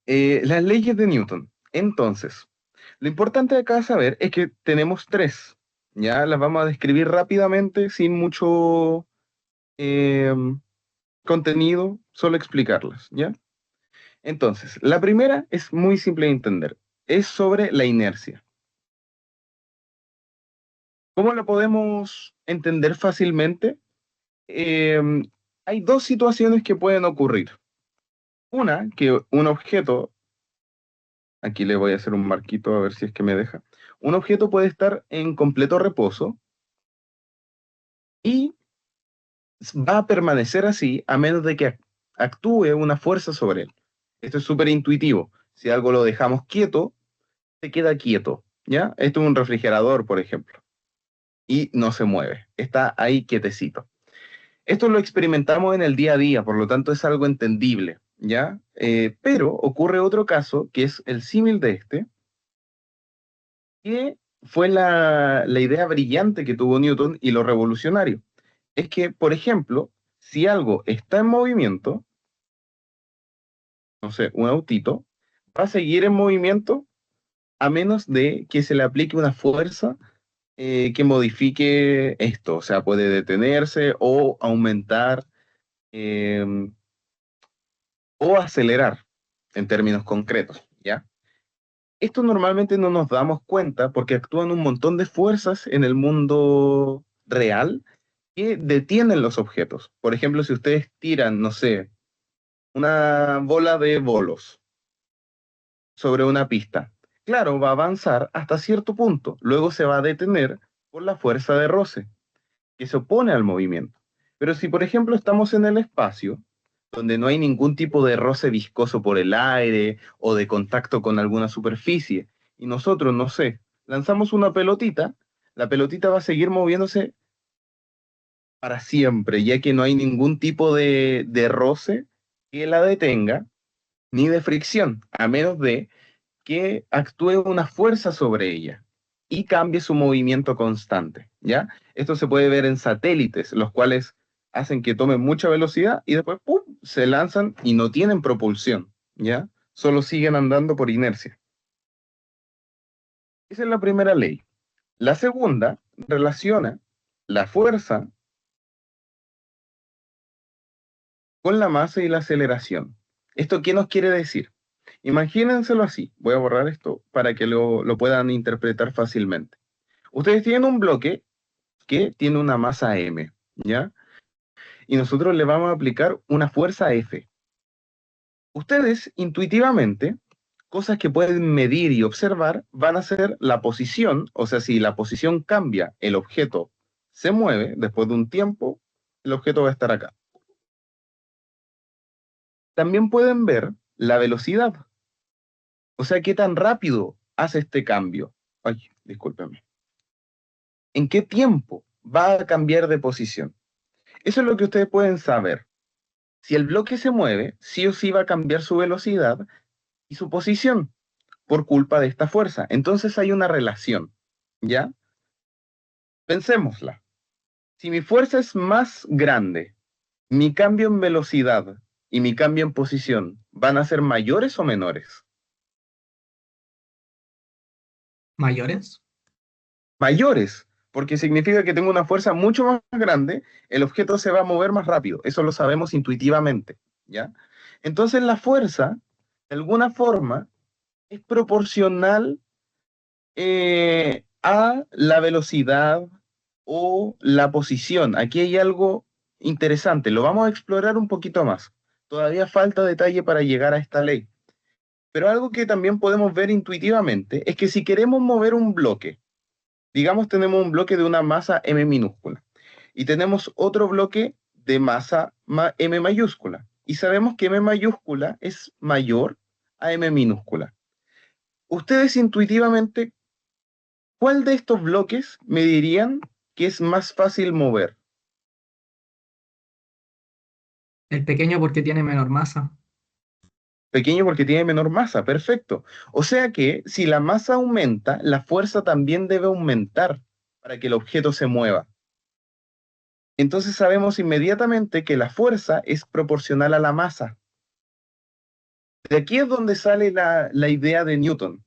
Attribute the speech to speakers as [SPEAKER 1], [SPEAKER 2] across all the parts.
[SPEAKER 1] Las leyes de Newton. Entonces, lo importante de acá saber es que tenemos tres. Ya las vamos a describir rápidamente, sin mucho eh, contenido, solo explicarlas, ¿ya? Entonces, la primera es muy simple de entender. Es sobre la inercia. ¿Cómo lo podemos entender fácilmente? Eh, Hay dos situaciones que pueden ocurrir. Una, que un objeto, aquí le voy a hacer un marquito a ver si es que me deja. Un objeto puede estar en completo reposo y va a permanecer así a menos de que actúe una fuerza sobre él. Esto es súper intuitivo. Si algo lo dejamos quieto, se queda quieto, ¿ya? Esto es un refrigerador, por ejemplo, y no se mueve, está ahí quietecito. Esto lo experimentamos en el día a día, por lo tanto es algo entendible, ¿ya? Pero ocurre otro caso, que es el símil de este, que fue la idea brillante que tuvo Newton y lo revolucionario. Es que, por ejemplo, si algo está en movimiento, no sé, un autito, va a seguir en movimiento a menos de que se le aplique una fuerza que modifique esto. O sea, puede detenerse o aumentar eh, o acelerar en términos concretos, ¿ya? Esto normalmente no nos damos cuenta porque actúan un montón de fuerzas en el mundo real que detienen los objetos. Por ejemplo, si ustedes tiran, no sé, una bola de bolos sobre una pista, claro, va a avanzar hasta cierto punto, luego se va a detener por la fuerza de roce, que se opone al movimiento. Pero si, por ejemplo, estamos en el espacio, donde no hay ningún tipo de roce viscoso por el aire o de contacto con alguna superficie, y nosotros, no sé, lanzamos una pelotita, la pelotita va a seguir moviéndose para siempre, ya que no hay ningún tipo de roce que la detenga, ni de fricción, a menos de que actúe una fuerza sobre ella y cambie su movimiento constante, ¿ya? Esto se puede ver en satélites, los cuales hacen que tomen mucha velocidad y después ¡pum!, se lanzan y no tienen propulsión, ¿ya? Solo siguen andando por inercia. Esa es la primera ley. La segunda relaciona la fuerza con la masa y la aceleración. ¿Esto qué nos quiere decir? Imagínenselo así. Voy a borrar esto para que lo puedan interpretar fácilmente. Ustedes tienen un bloque que tiene una masa m, ¿ya? Y nosotros le vamos a aplicar una fuerza F. Ustedes intuitivamente, cosas que pueden medir y observar, van a ser la posición, o sea, si la posición cambia, el objeto se mueve, después de un tiempo, el objeto va a estar acá. También pueden ver la velocidad, o sea, qué tan rápido hace este cambio. Ay, discúlpeme. ¿En qué tiempo va a cambiar de posición? Eso es lo que ustedes pueden saber. Si el bloque se mueve, sí o sí va a cambiar su velocidad y su posición por culpa de esta fuerza. Entonces hay una relación, ¿ya? Pensémosla. Si mi fuerza es más grande, mi cambio en velocidad y mi cambio en posición van a ser mayores o menores.
[SPEAKER 2] ¿Mayores?
[SPEAKER 1] Mayores, porque significa que tengo una fuerza mucho más grande, el objeto se va a mover más rápido. Eso lo sabemos intuitivamente, ¿ya? Entonces la fuerza, de alguna forma, es proporcional a la velocidad o la posición. Aquí hay algo interesante, lo vamos a explorar un poquito más. Todavía falta detalle para llegar a esta ley, pero algo que también podemos ver intuitivamente es que si queremos mover un bloque, digamos tenemos un bloque de una masa m minúscula y tenemos otro bloque de masa m mayúscula y sabemos que m mayúscula es mayor a m minúscula. Ustedes intuitivamente, ¿cuál de estos bloques me dirían que es más fácil mover?
[SPEAKER 2] El pequeño porque tiene menor masa.
[SPEAKER 1] Pequeño porque tiene menor masa, perfecto. O sea que si la masa aumenta, la fuerza también debe aumentar para que el objeto se mueva. Entonces sabemos inmediatamente que la fuerza es proporcional a la masa. De aquí es donde sale la idea de Newton.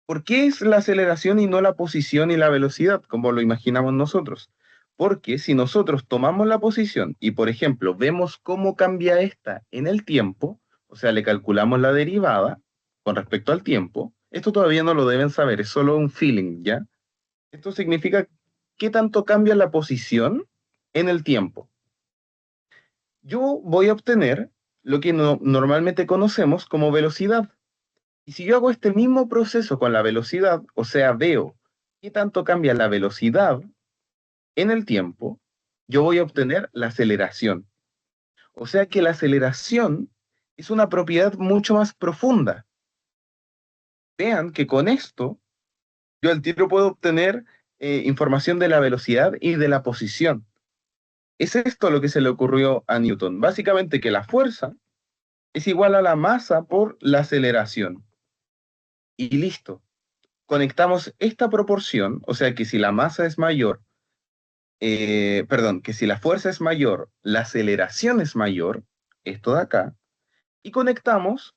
[SPEAKER 1] ¿Por qué es la aceleración y no la posición y la velocidad, como lo imaginamos nosotros? Porque si nosotros tomamos la posición y, por ejemplo, vemos cómo cambia esta en el tiempo, o sea, le calculamos la derivada con respecto al tiempo, esto todavía no lo deben saber, es solo un feeling, ¿ya? Esto significa qué tanto cambia la posición en el tiempo. Yo voy a obtener lo que normalmente conocemos como velocidad. Y si yo hago este mismo proceso con la velocidad, o sea, veo qué tanto cambia la velocidad en el tiempo, yo voy a obtener la aceleración. O sea que la aceleración es una propiedad mucho más profunda. Vean que con esto yo al tiro puedo obtener información de la velocidad y de la posición. Es esto lo que se le ocurrió a Newton. Básicamente que la fuerza es igual a la masa por la aceleración. Y listo. Conectamos esta proporción, o sea que si la masa es mayor, perdón, que si la fuerza es mayor, la aceleración es mayor, esto de acá, y conectamos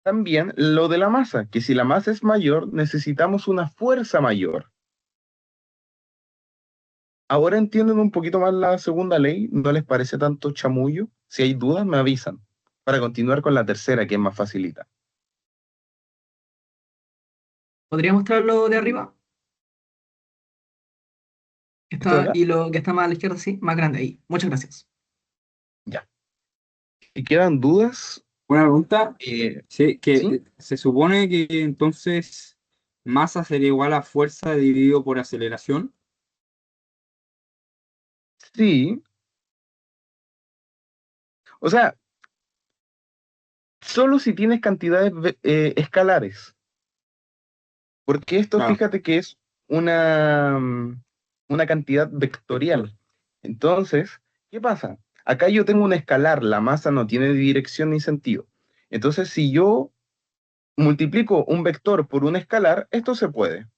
[SPEAKER 1] también lo de la masa, que si la masa es mayor, necesitamos una fuerza mayor. Ahora entienden un poquito más la segunda ley, ¿no les parece tanto chamullo? Si hay dudas, me avisan, para continuar con la tercera, que es más facilita.
[SPEAKER 2] ¿Podría mostrarlo de arriba?
[SPEAKER 1] ¿Esto de
[SPEAKER 2] Está,
[SPEAKER 1] acá?
[SPEAKER 2] y lo que está más a la izquierda, sí, más grande ahí. Muchas gracias.
[SPEAKER 1] Ya. Si quedan dudas,
[SPEAKER 3] Una pregunta,
[SPEAKER 1] eh,
[SPEAKER 3] sí, que
[SPEAKER 1] ¿sí?
[SPEAKER 3] se supone que entonces masa sería igual a fuerza dividido por aceleración.
[SPEAKER 1] Sí. O sea, solo si tienes cantidades escalares, porque esto
[SPEAKER 3] Claro,
[SPEAKER 1] fíjate que es una cantidad vectorial. Entonces, ¿qué pasa? Acá yo tengo un escalar, la masa no tiene dirección ni sentido. Entonces, si yo multiplico un vector por un escalar, esto se puede,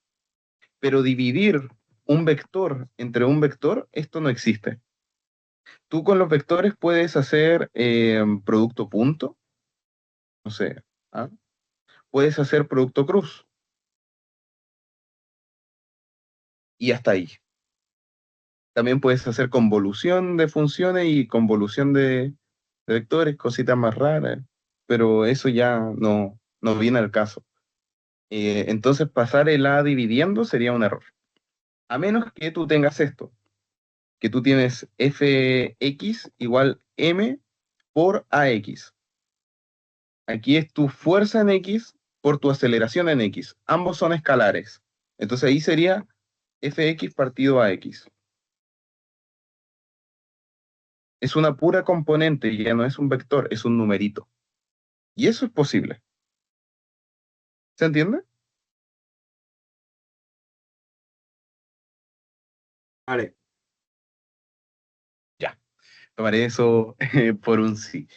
[SPEAKER 1] pero dividir un vector entre un vector, esto no existe. Tú con los vectores puedes hacer producto punto, no sé, ¿ah? Puedes hacer producto cruz y hasta ahí. También puedes hacer convolución de funciones y convolución de vectores, cositas más raras, pero eso ya no viene al caso. Entonces pasar el A dividiendo sería un error. A menos que tú tengas esto, que tú tienes Fx igual m por Ax. Aquí es tu fuerza en X por tu aceleración en X. Ambos son escalares. Entonces ahí sería Fx partido Ax. Es una pura componente, ya no es un vector, es un numerito. Y eso es posible. ¿Se entiende?
[SPEAKER 3] vale.
[SPEAKER 1] Ya, tomaré eso por un sí.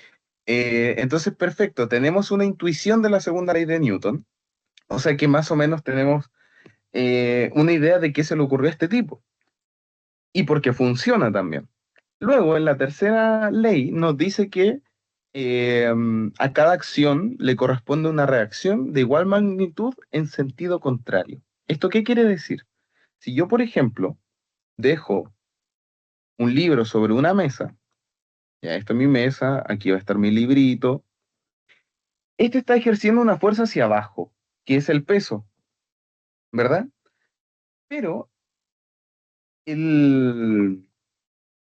[SPEAKER 1] Entonces, perfecto, tenemos una intuición de la segunda ley de Newton, o sea que más o menos tenemos una idea de qué se le ocurrió a este tipo y por qué funciona también. Luego, en la tercera ley nos dice que eh, a cada acción le corresponde una reacción de igual magnitud en sentido contrario. ¿Esto qué quiere decir? Si yo, por ejemplo, dejo un libro sobre una mesa, ya esta es mi mesa, aquí va a estar mi librito, este está ejerciendo una fuerza hacia abajo, que es el peso, ¿verdad? Pero el,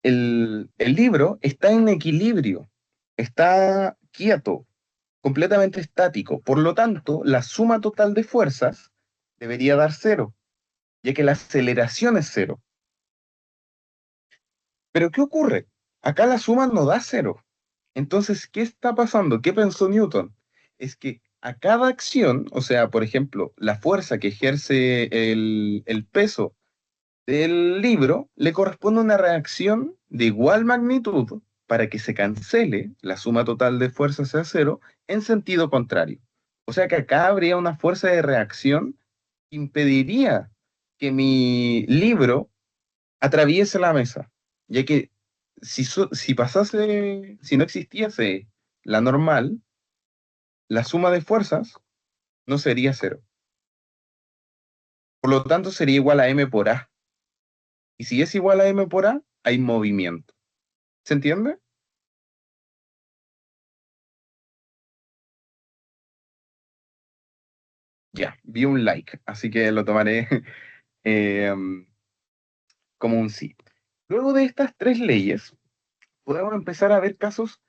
[SPEAKER 1] el libro está en equilibrio, está quieto, completamente estático. Por lo tanto, la suma total de fuerzas debería dar cero, ya que la aceleración es cero. Pero ¿qué ocurre? Acá la suma no da cero. Entonces, ¿qué está pasando? ¿Qué pensó Newton? Es que a cada acción, o sea, por ejemplo, la fuerza que ejerce el peso del libro, le corresponde una reacción de igual magnitud para que se cancele la suma total de fuerzas sea cero en sentido contrario. O sea que acá habría una fuerza de reacción que impediría que mi libro atraviese la mesa, ya que si pasase, si no existiese la normal, la suma de fuerzas no sería cero. Por lo tanto, sería igual a m por a. Y si es igual a m por a, hay movimiento. ¿Se entiende? Ya, vi un like, así que lo tomaré eh, como un sí. Luego de estas tres leyes, podemos empezar a ver casos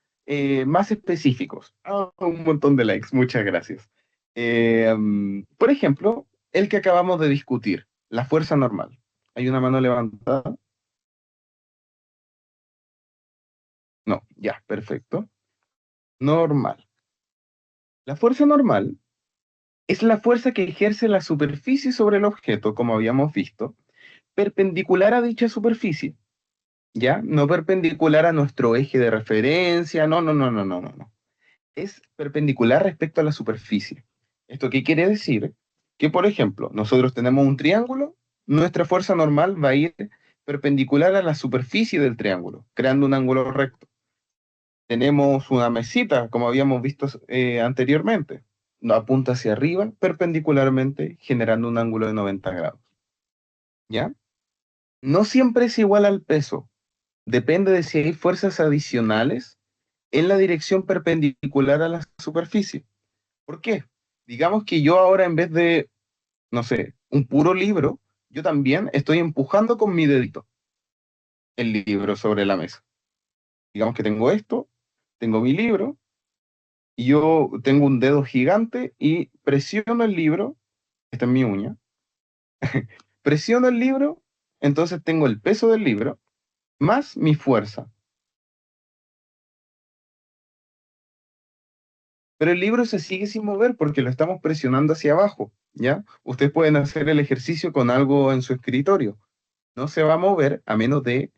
[SPEAKER 1] más específicos. Ah, un montón de likes, muchas gracias. Por ejemplo, el que acabamos de discutir, la fuerza normal. ¿Hay una mano levantada? No, ya, perfecto. Normal. La fuerza normal es la fuerza que ejerce la superficie sobre el objeto, como habíamos visto, perpendicular a dicha superficie, ¿ya? No perpendicular a nuestro eje de referencia, no, no, no, no, no, no, no. Es perpendicular respecto a la superficie. ¿Esto qué quiere decir? Que, por ejemplo, nosotros tenemos un triángulo, nuestra fuerza normal va a ir perpendicular a la superficie del triángulo, creando un ángulo recto. Tenemos una mesita, como habíamos visto anteriormente, apunta hacia arriba perpendicularmente, generando un ángulo de 90 grados. ¿Ya? No siempre es igual al peso, depende de si hay fuerzas adicionales en la dirección perpendicular a la superficie. ¿Por qué? Digamos que yo ahora en vez de, no sé, un puro libro, yo también estoy empujando con mi dedito el libro sobre la mesa. Digamos que tengo esto, tengo mi libro, y yo tengo un dedo gigante y presiono el libro, esta es mi uña, presiono el libro, entonces tengo el peso del libro más mi fuerza. Pero el libro se sigue sin mover porque lo estamos presionando hacia abajo, ¿ya? Ustedes pueden hacer el ejercicio con algo en su escritorio. No se va a mover a menos de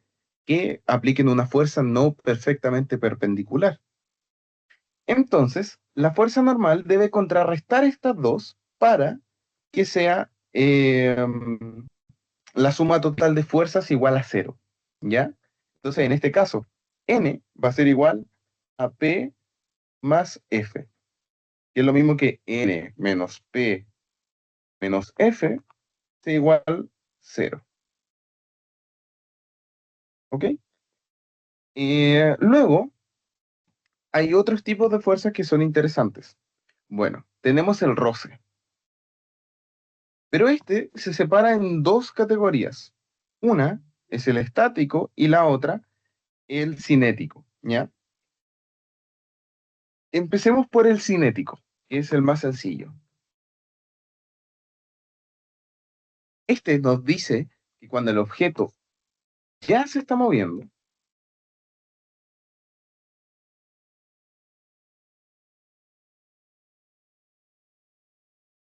[SPEAKER 1] que apliquen una fuerza no perfectamente perpendicular. Entonces, la fuerza normal debe contrarrestar estas dos para que sea la suma total de fuerzas igual a cero, ¿ya? Entonces, en este caso, N va a ser igual a P más F, que es lo mismo que N menos P menos F es igual a cero, ¿ok? Luego, hay otros tipos de fuerzas que son interesantes. Bueno, tenemos el roce, pero este se separa en dos categorías. Una es el estático y la otra el cinético, ¿ya? Empecemos por el cinético, que es el más sencillo. Este nos dice que cuando el objeto ya se está moviendo,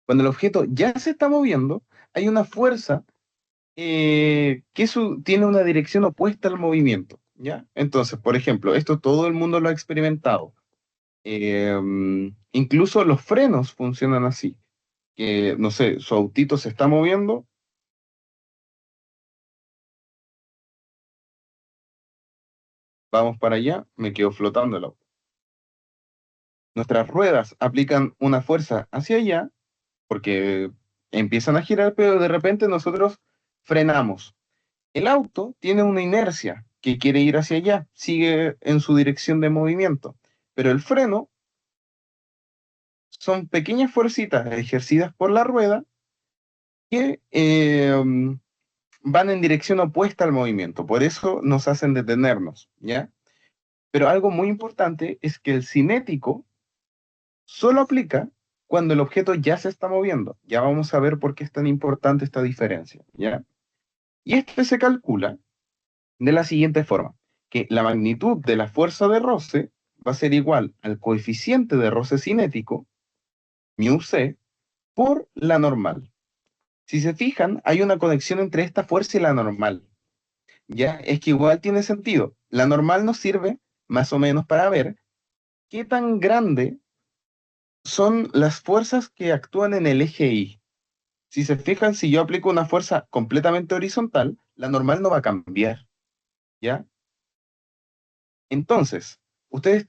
[SPEAKER 1] cuando el objeto ya se está moviendo, hay una fuerza tiene una dirección opuesta al movimiento, ¿ya? Entonces, por ejemplo, esto todo el mundo lo ha experimentado. Incluso los frenos funcionan así, que, no sé, su autito se está moviendo, vamos para allá, me quedo flotando el auto. Nuestras ruedas aplican una fuerza hacia allá, porque empiezan a girar, pero de repente nosotros frenamos. El auto tiene una inercia que quiere ir hacia allá, sigue en su dirección de movimiento, pero el freno son pequeñas fuercitas ejercidas por la rueda que van en dirección opuesta al movimiento, por eso nos hacen detenernos, ¿ya? Pero algo muy importante es que el cinético solo aplica cuando el objeto ya se está moviendo. Ya vamos a ver por qué es tan importante esta diferencia, ¿ya? Y este se calcula de la siguiente forma, que la magnitud de la fuerza de roce va a ser igual al coeficiente de roce cinético, mu c, por la normal. Si se fijan, hay una conexión entre esta fuerza y la normal. Ya, es que igual tiene sentido. La normal nos sirve más o menos para ver qué tan grande son las fuerzas que actúan en el eje Y. Si se fijan, si yo aplico una fuerza completamente horizontal, la normal no va a cambiar, ¿ya? Entonces, ustedes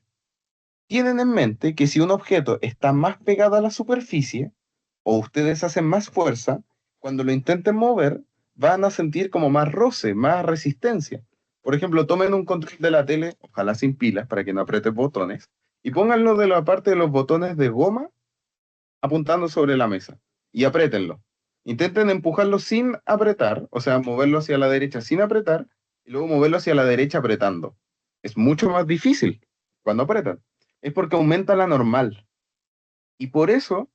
[SPEAKER 1] tienen en mente que si un objeto está más pegado a la superficie, o ustedes hacen más fuerza, cuando lo intenten mover, van a sentir como más roce, más resistencia. Por ejemplo, tomen un control de la tele, ojalá sin pilas, para que no apriete botones, y pónganlo de la parte de los botones de goma apuntando sobre la mesa, y apriétenlo. Intenten empujarlo sin apretar, o sea, moverlo hacia la derecha sin apretar, y luego moverlo hacia la derecha apretando. Es mucho más difícil cuando apretan. Es porque aumenta la normal. Y por eso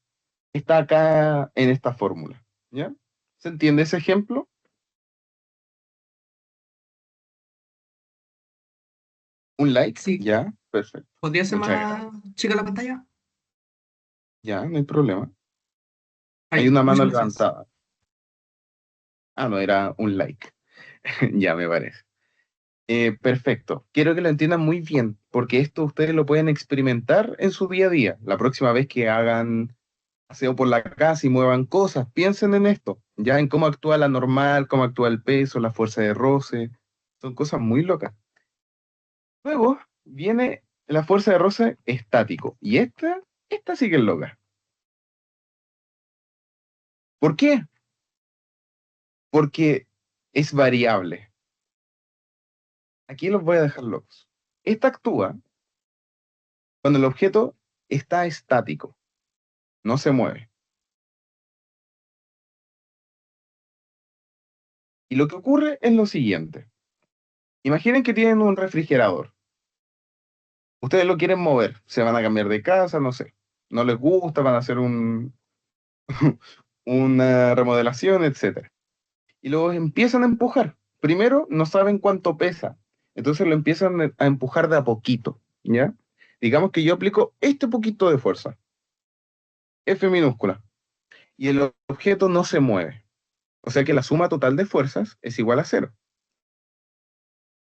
[SPEAKER 1] está acá en esta fórmula. ¿Ya? ¿Se entiende ese ejemplo? ¿Un like?
[SPEAKER 2] Sí,
[SPEAKER 1] Ya, perfecto.
[SPEAKER 2] ¿podría ser
[SPEAKER 1] Muchas gracias.
[SPEAKER 2] más chica la pantalla?
[SPEAKER 1] Ya, no hay problema. Hay
[SPEAKER 2] Ahí,
[SPEAKER 1] una mano
[SPEAKER 2] muchas gracias.
[SPEAKER 1] levantada. Ah, no, era un like. Ya me parece. Perfecto. Quiero que lo entiendan muy bien, porque esto ustedes lo pueden experimentar en su día a día. La próxima vez que hagan paseo por la casa y muevan cosas, piensen en esto, ya en cómo actúa la normal, cómo actúa el peso, la fuerza de roce. Son cosas muy locas. Luego viene la fuerza de roce estático. Y esta sí que es loca. ¿Por qué? Porque es variable. Aquí los voy a dejar locos. Esta actúa cuando el objeto está estático, no se mueve. Y lo que ocurre es lo siguiente. Imaginen que tienen un refrigerador. Ustedes lo quieren mover, se van a cambiar de casa, no sé. No les gusta, van a hacer una remodelación, etcétera. Y luego empiezan a empujar. Primero no saben cuánto pesa, entonces lo empiezan a empujar de a poquito, ¿ya? Digamos que yo aplico este poquito de fuerza, F minúscula, y el objeto no se mueve. O sea que la suma total de fuerzas es igual a cero.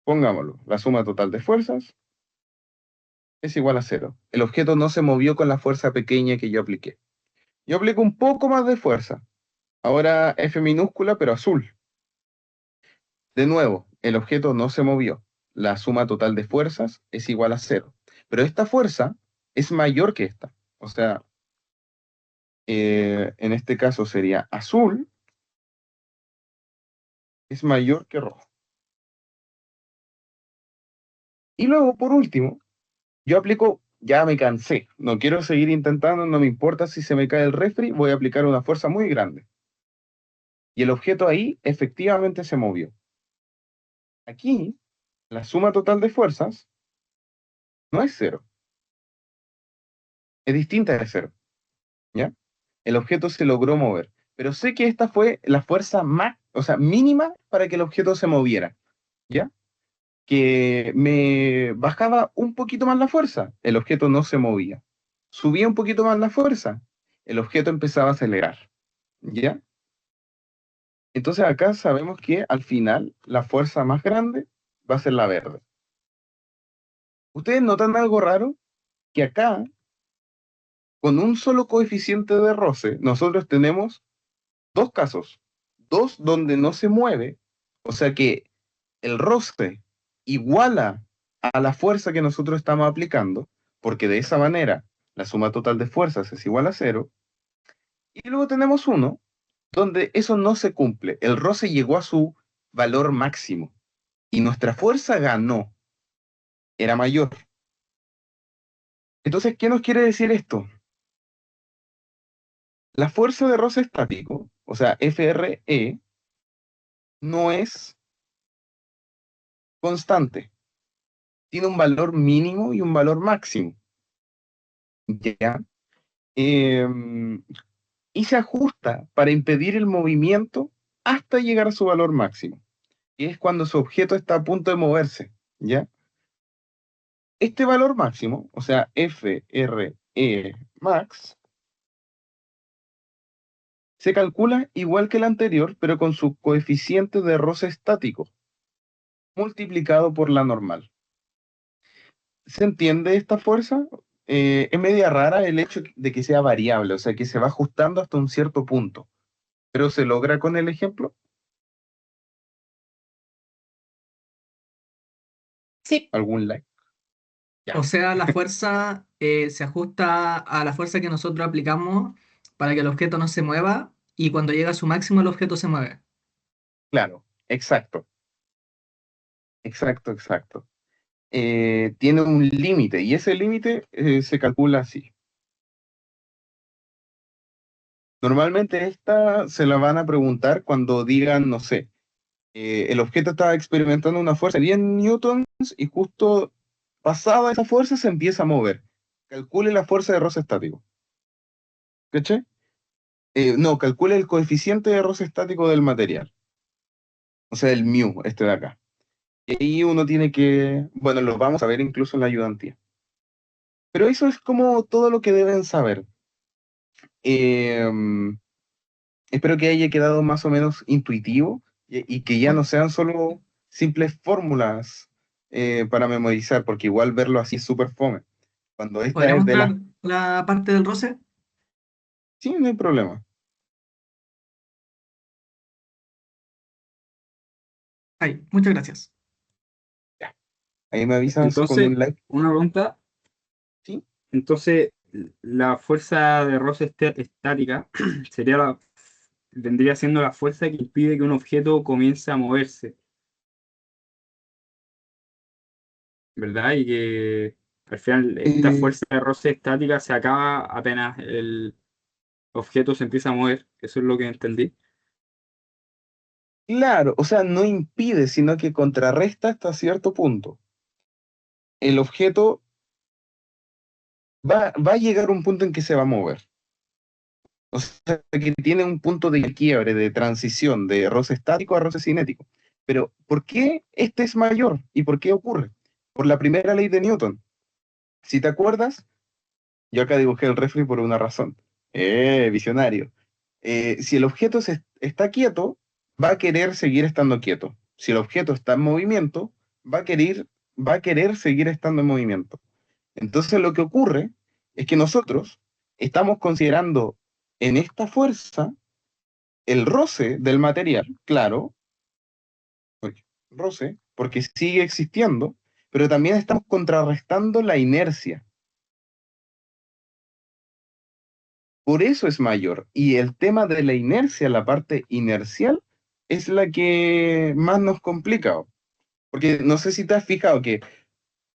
[SPEAKER 1] Pongámoslo, la suma total de fuerzas es igual a cero. El objeto no se movió con la fuerza pequeña que yo apliqué. Yo aplico un poco más de fuerza. Ahora F minúscula, pero azul. De nuevo, el objeto no se movió. La suma total de fuerzas es igual a cero. Pero esta fuerza es mayor que esta. O sea, en este caso sería azul es mayor que rojo. Y luego, por último, yo aplico, ya me cansé. No quiero seguir intentando, no me importa si se me cae el refri, voy a aplicar una fuerza muy grande. Y el objeto ahí efectivamente se movió. Aquí, la suma total de fuerzas no es cero, es distinta de cero, ¿ya? El objeto se logró mover, pero sé que esta fue la fuerza más, o sea, mínima para que el objeto se moviera, ¿ya? Que me bajaba un poquito más la fuerza, el objeto no se movía. Subía un poquito más la fuerza, el objeto empezaba a acelerar, ¿ya? Entonces acá sabemos que al final la fuerza más grande va a ser la verde. ¿Ustedes notan algo raro? Que acá, con un solo coeficiente de roce, nosotros tenemos dos casos, dos donde no se mueve, o sea que el roce iguala a la fuerza que nosotros estamos aplicando, porque de esa manera la suma total de fuerzas es igual a cero, y luego tenemos uno donde eso no se cumple, el roce llegó a su valor máximo y nuestra fuerza ganó, era mayor. Entonces, ¿qué nos quiere decir esto? La fuerza de roce estático, o sea, FRE, no es constante, tiene un valor mínimo y un valor máximo, ¿ya? Em, y se ajusta para impedir el movimiento hasta llegar a su valor máximo, que es cuando su objeto está a punto de moverse, ¿ya? Este valor máximo, o sea, FRE max, se calcula igual que el anterior, pero con su coeficiente de roce estático, multiplicado por la normal. ¿Se entiende esta fuerza? Es media rara el hecho de que sea variable, o sea, que se va ajustando hasta un cierto punto, pero se logra con el ejemplo.
[SPEAKER 4] Sí,
[SPEAKER 1] ¿Algún like?
[SPEAKER 2] O
[SPEAKER 1] Ya,
[SPEAKER 2] sea, la fuerza se ajusta a la fuerza que nosotros aplicamos para que el objeto no se mueva y cuando llega a su máximo el objeto se mueve.
[SPEAKER 1] claro, exacto, exacto. Tiene un límite y ese límite se calcula así. Normalmente esta se la van a preguntar cuando digan, no sé, el objeto está experimentando una fuerza de 10 newtons y justo pasada esa fuerza se empieza a mover. Calcule la fuerza de roce estático. ¿Caché? No, calcule el coeficiente de roce estático del material. O sea, el mu, este de acá. Y ahí uno tiene que, bueno, lo vamos a ver incluso en la ayudantía. Pero eso es como todo lo que deben saber. Eh, Espero que haya quedado más o menos intuitivo y que ya no sean solo simples fórmulas para memorizar, porque igual verlo así es súper fome. Cuando esta
[SPEAKER 2] ¿Podría
[SPEAKER 1] es de las...
[SPEAKER 2] mostrar la parte del roce?
[SPEAKER 1] Sí, no hay problema.
[SPEAKER 2] Ahí, muchas gracias.
[SPEAKER 1] Ya. Ahí me avisas con
[SPEAKER 3] Entonces,
[SPEAKER 1] un like.
[SPEAKER 3] una pregunta.
[SPEAKER 1] Sí.
[SPEAKER 3] Entonces, la fuerza de roce estática sería vendría siendo la fuerza que impide que un objeto comience a moverse, ¿verdad? Y que al final esta
[SPEAKER 1] Eh,
[SPEAKER 3] fuerza de roce estática se acaba apenas el objeto se empieza a mover. Eso es lo que entendí.
[SPEAKER 1] claro, o sea, no impide, sino que contrarresta hasta cierto punto. El objeto va a llegar a un punto en que se va a mover. O sea, que tiene un punto de quiebre, de transición, de roce estático a roce cinético. Pero, ¿por qué este es mayor? ¿Y por qué ocurre? Por la primera ley de Newton. Si te acuerdas, yo acá dibujé el refri por una razón. Visionario. Si el objeto está quieto, va a querer seguir estando quieto. Si el objeto está en movimiento, va a va a querer seguir estando en movimiento. Entonces lo que ocurre es que nosotros estamos considerando en esta fuerza el roce del material, claro, roce, porque sigue existiendo, pero también estamos contrarrestando la inercia. Por eso es mayor. Y el tema de la inercia, la parte inercial, es la que más nos complica. Porque no sé si te has fijado que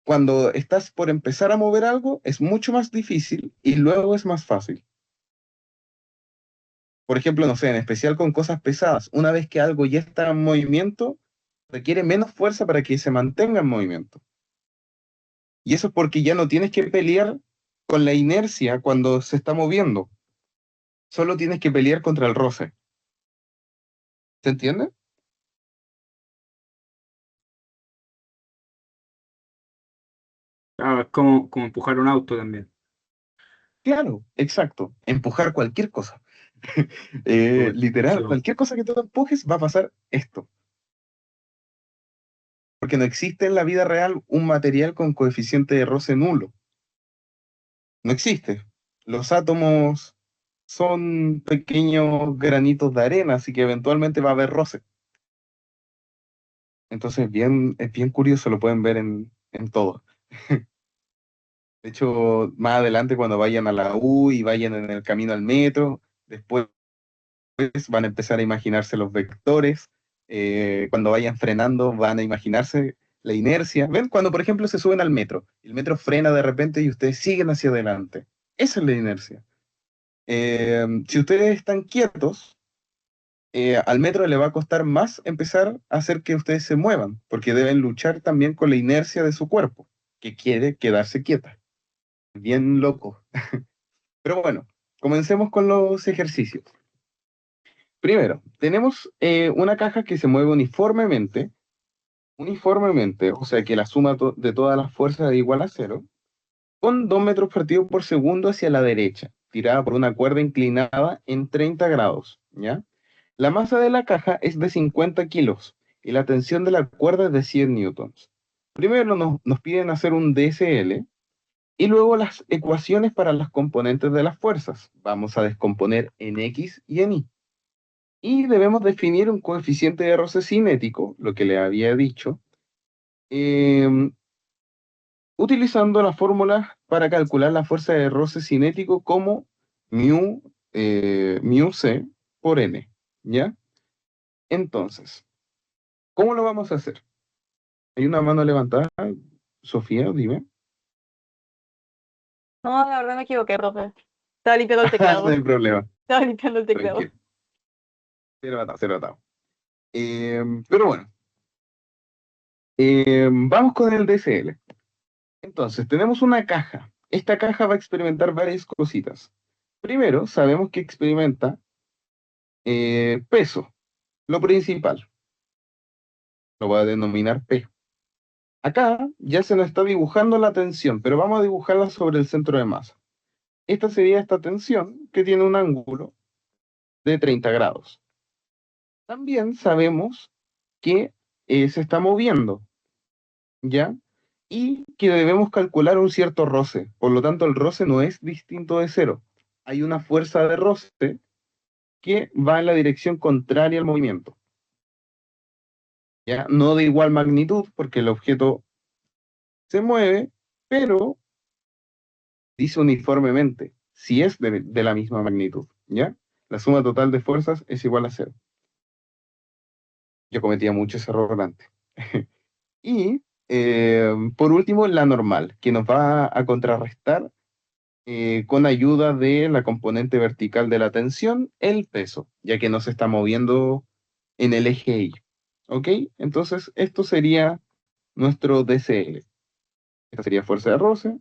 [SPEAKER 1] cuando estás por empezar a mover algo, es mucho más difícil y luego es más fácil. Por ejemplo, no sé, en especial con cosas pesadas, una vez que algo ya está en movimiento, requiere menos fuerza para que se mantenga en movimiento. Y eso es porque ya no tienes que pelear con la inercia cuando se está moviendo, solo tienes que pelear contra el roce. ¿Se entiende?
[SPEAKER 3] Claro, es como empujar un auto también.
[SPEAKER 1] Claro, exacto. Empujar cualquier cosa.
[SPEAKER 3] Sí,
[SPEAKER 1] Literal,
[SPEAKER 3] bo.
[SPEAKER 1] cualquier cosa que tú empujes va a pasar esto. Porque no existe en la vida real un material con coeficiente de roce nulo. No existe. Los átomos son pequeños granitos de arena, así que eventualmente va a haber roce. Entonces, es bien curioso, lo pueden ver en todo. De hecho, más adelante cuando vayan a la U y vayan en el camino al metro, después van a empezar a imaginarse los vectores. Cuando vayan frenando, van a imaginarse la inercia. ¿Ven? Cuando, por ejemplo, se suben al metro, el metro frena de repente y ustedes siguen hacia adelante. Esa es la inercia. Si ustedes están quietos, al metro le va a costar más empezar a hacer que ustedes se muevan, porque deben luchar también con la inercia de su cuerpo, que quiere quedarse quieta. Bien loco. Pero bueno, comencemos con los ejercicios. Primero, tenemos una caja que se mueve uniformemente, o sea que la suma de todas las fuerzas es igual a cero, con 2 metros partidos por segundo hacia la derecha, tirada por una cuerda inclinada en 30 grados, ¿ya? La masa de la caja es de 50 kilos y la tensión de la cuerda es de 100 newtons. Primero nos piden hacer un DSL y luego las ecuaciones para las componentes de las fuerzas. Vamos a descomponer en X y en Y. Y debemos definir un coeficiente de roce cinético, lo que le había dicho, eh, utilizando la fórmula para calcular la fuerza de roce cinético como mu c por n, ¿ya? Entonces, ¿cómo lo vamos a hacer? Hay una mano levantada, Sofía, dime.
[SPEAKER 4] No, la verdad me equivoqué, profe. Estaba limpiando el
[SPEAKER 1] No
[SPEAKER 4] teclado.
[SPEAKER 1] hay problema,
[SPEAKER 4] Estaba limpiando el teclado.
[SPEAKER 1] tranquilo. Cero atado, cero atado. Pero bueno, vamos con el DSL. Entonces, tenemos una caja. Esta caja va a experimentar varias cositas. Primero, sabemos que experimenta peso, lo principal. Lo voy a denominar P. Acá ya se nos está dibujando la tensión, pero vamos a dibujarla sobre el centro de masa. Esta sería esta tensión que tiene un ángulo de 30 grados. También sabemos que se está moviendo, ¿ya? Y que debemos calcular un cierto roce. Por lo tanto, el roce no es distinto de cero. Hay una fuerza de roce que va en la dirección contraria al movimiento, ¿ya? No de igual magnitud, porque el objeto se mueve, pero dice uniformemente si es de la misma magnitud, ¿ya? La suma total de fuerzas es igual a cero. Yo cometía mucho ese error antes. Y por último, la normal, que nos va a contrarrestar con ayuda de la componente vertical de la tensión, el peso, ya que no se está moviendo en el eje Y. ¿Ok? Entonces, esto sería nuestro DCL. Esta sería fuerza de roce.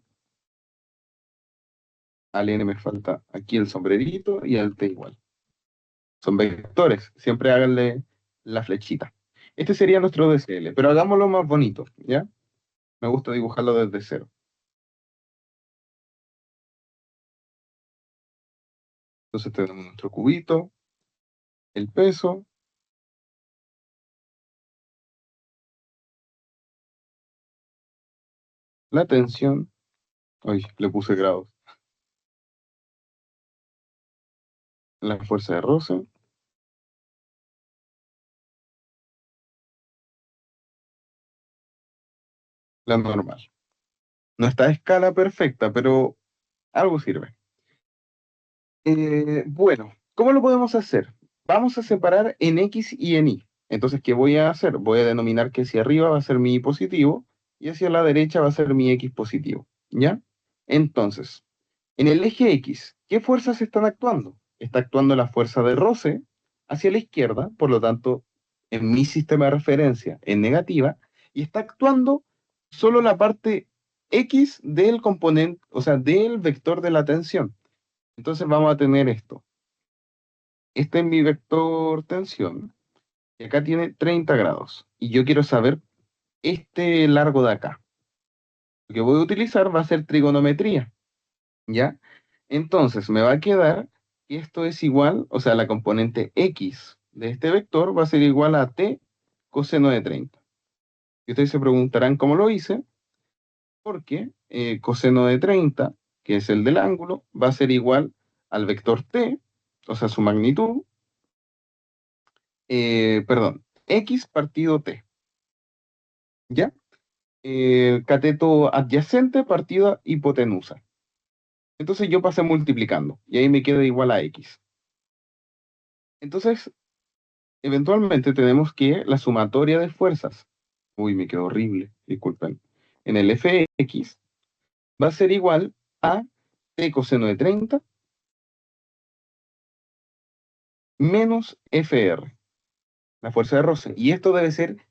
[SPEAKER 1] Al N me falta aquí el sombrerito y al T igual. Son vectores, siempre háganle la flechita. Este sería nuestro DCL, pero hagámoslo más bonito, ¿ya? Me gusta dibujarlo desde cero. Entonces tenemos nuestro cubito, el peso, la tensión, ay, le puse grados, la fuerza de roce, la normal. No está a escala perfecta, pero algo sirve. Bueno, ¿cómo lo podemos hacer? Vamos a separar en X y en Y. Entonces, ¿qué voy a hacer? Voy a denominar que hacia arriba va a ser mi Y positivo y hacia la derecha va a ser mi X positivo, ¿ya? Entonces, en el eje X, ¿qué fuerzas están actuando? Está actuando la fuerza de roce hacia la izquierda, por lo tanto, en mi sistema de referencia en negativa, y está actuando solo la parte X del componente, o sea, del vector de la tensión. Entonces vamos a tener esto. Este es mi vector tensión, y acá tiene 30 grados, y yo quiero saber este largo de acá. Lo que voy a utilizar va a ser trigonometría, ¿ya? Entonces me va a quedar que esto es igual, o sea, la componente X de este vector va a ser igual a t coseno de 30. Y ustedes se preguntarán cómo lo hice, porque coseno de 30, que es el del ángulo, va a ser igual al vector t, o sea, su magnitud, perdón, x partido t, ¿ya? Cateto adyacente partido hipotenusa. Entonces yo pasé multiplicando, y ahí me queda igual a x. Entonces, eventualmente tenemos que la sumatoria de fuerzas, uy, me quedó horrible, disculpen, en el fx va a ser igual a t coseno de 30 menos fr, la fuerza de roce. Y esto debe ser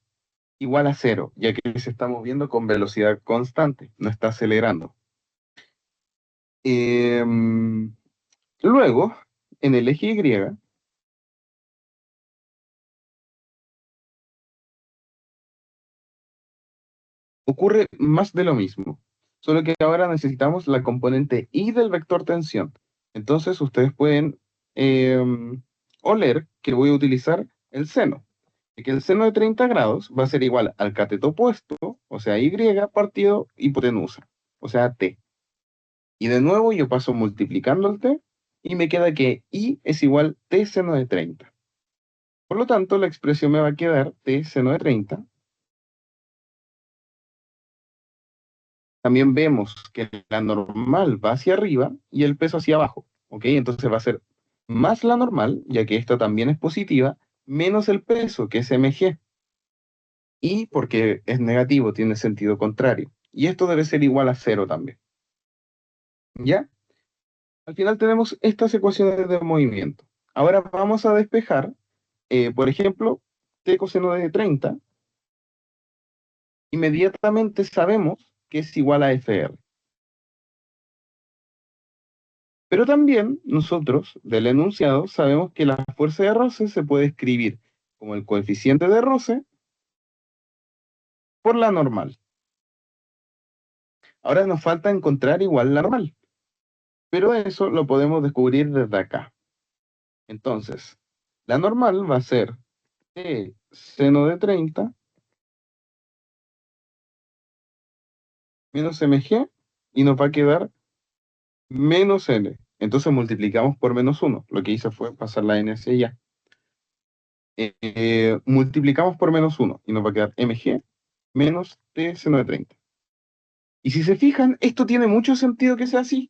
[SPEAKER 1] igual a cero, ya que se está moviendo con velocidad constante, no está acelerando. Luego, en el eje Y, ocurre más de lo mismo, solo que ahora necesitamos la componente y del vector tensión. Entonces ustedes pueden oler que voy a utilizar el seno, y que el seno de 30 grados va a ser igual al cateto opuesto, o sea, y partido hipotenusa, o sea, t. Y de nuevo yo paso multiplicando el t, y me queda que y es igual t seno de 30. Por lo tanto, la expresión me va a quedar t seno de 30 también vemos que la normal va hacia arriba y el peso hacia abajo, ¿ok? Entonces va a ser más la normal, ya que esta también es positiva, menos el peso, que es mg, y porque es negativo, tiene sentido contrario. Y esto debe ser igual a cero también, ¿ya? Al final tenemos estas ecuaciones de movimiento. Ahora vamos a despejar, por ejemplo, t coseno de 30, inmediatamente sabemos que es igual a FR. Pero también nosotros, del enunciado, sabemos que la fuerza de roce se puede escribir como el coeficiente de roce por la normal. Ahora nos falta encontrar igual la normal, pero eso lo podemos descubrir desde acá. Entonces, la normal va a ser t seno de 30 menos mg y nos va a quedar menos n. Entonces multiplicamos por menos 1. Lo que hice fue pasar la n hacia allá. Multiplicamos por menos 1 y nos va a quedar mg menos t seno de 30. Y si se fijan, esto tiene mucho sentido que sea así,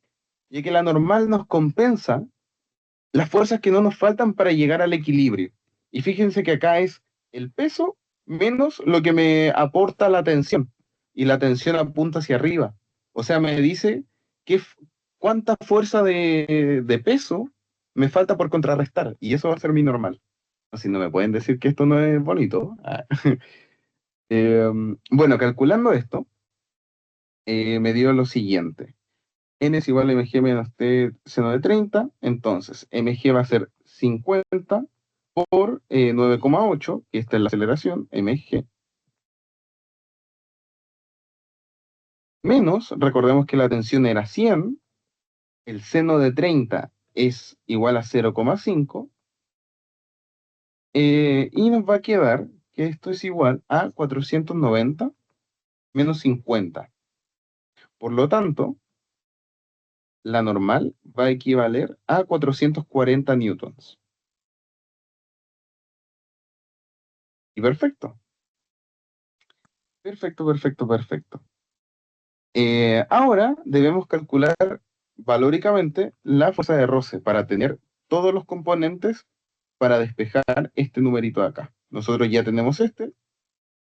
[SPEAKER 1] ya que la normal nos compensa las fuerzas que no nos faltan para llegar al equilibrio. Y fíjense que acá es el peso menos lo que me aporta la tensión. Y la tensión apunta hacia arriba. O sea, me dice que, cuánta fuerza de peso me falta por contrarrestar. Y eso va a ser mi normal. Así no me pueden decir que esto no es bonito. Ah. Bueno, calculando esto, me dio lo siguiente. N es igual a mg menos t seno de 30, entonces mg va a ser 50 por 9,8, que esta es la aceleración, mg, menos, recordemos que la tensión era 100, el seno de 30 es igual a 0,5, y nos va a quedar que esto es igual a 490 menos 50. Por lo tanto, la normal va a equivaler a 440 newtons. Y perfecto. Perfecto, perfecto, perfecto. Ahora debemos calcular valóricamente la fuerza de roce para tener todos los componentes para despejar este numerito de acá. Nosotros ya tenemos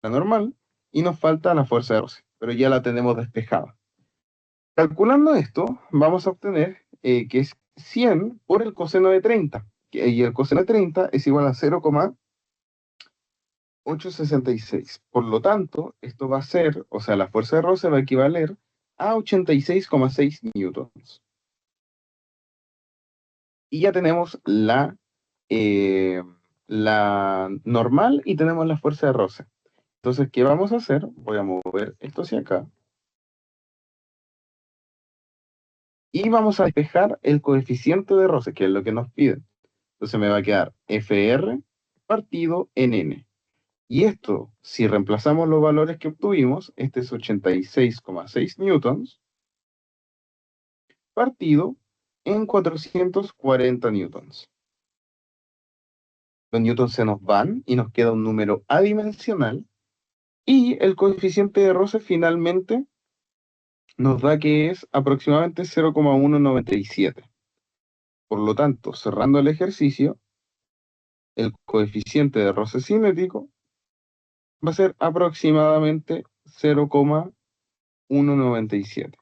[SPEAKER 1] la normal, y nos falta la fuerza de roce, pero ya la tenemos despejada. Calculando esto, vamos a obtener que es 100 por el coseno de 30, y el coseno de 30 es igual a 0,866. Por lo tanto, esto va a ser, o sea, la fuerza de roce va a equivaler a 86,6 newtons. Y ya tenemos eh, la normal y tenemos la fuerza de roce. Entonces, ¿qué vamos a hacer? Voy a mover esto hacia acá. Y vamos a despejar el coeficiente de roce, que es lo que nos piden. Entonces me va a quedar FR partido en N. Y esto, si reemplazamos los valores que obtuvimos, este es 86,6 newtons, partido en 440 newtons. Los newtons se nos van y nos queda un número adimensional, y el coeficiente de roce finalmente nos da que es aproximadamente 0,197. Por lo tanto, cerrando el ejercicio, el coeficiente de roce cinético va a ser aproximadamente 0,197.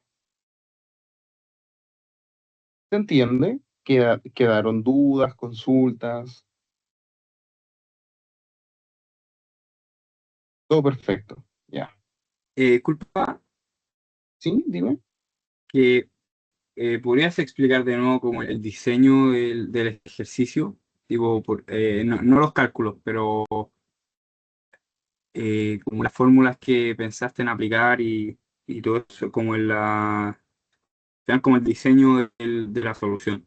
[SPEAKER 1] ¿Se entiende? ¿Quedaron dudas, consultas? Todo perfecto. Ya.
[SPEAKER 3] Culpa,
[SPEAKER 1] ¿Sí? Dime.
[SPEAKER 3] que ¿podrías explicar de nuevo como el diseño del ejercicio? Digo, no los cálculos, pero como las fórmulas que pensaste en aplicar y todo eso, como como el diseño de la solución,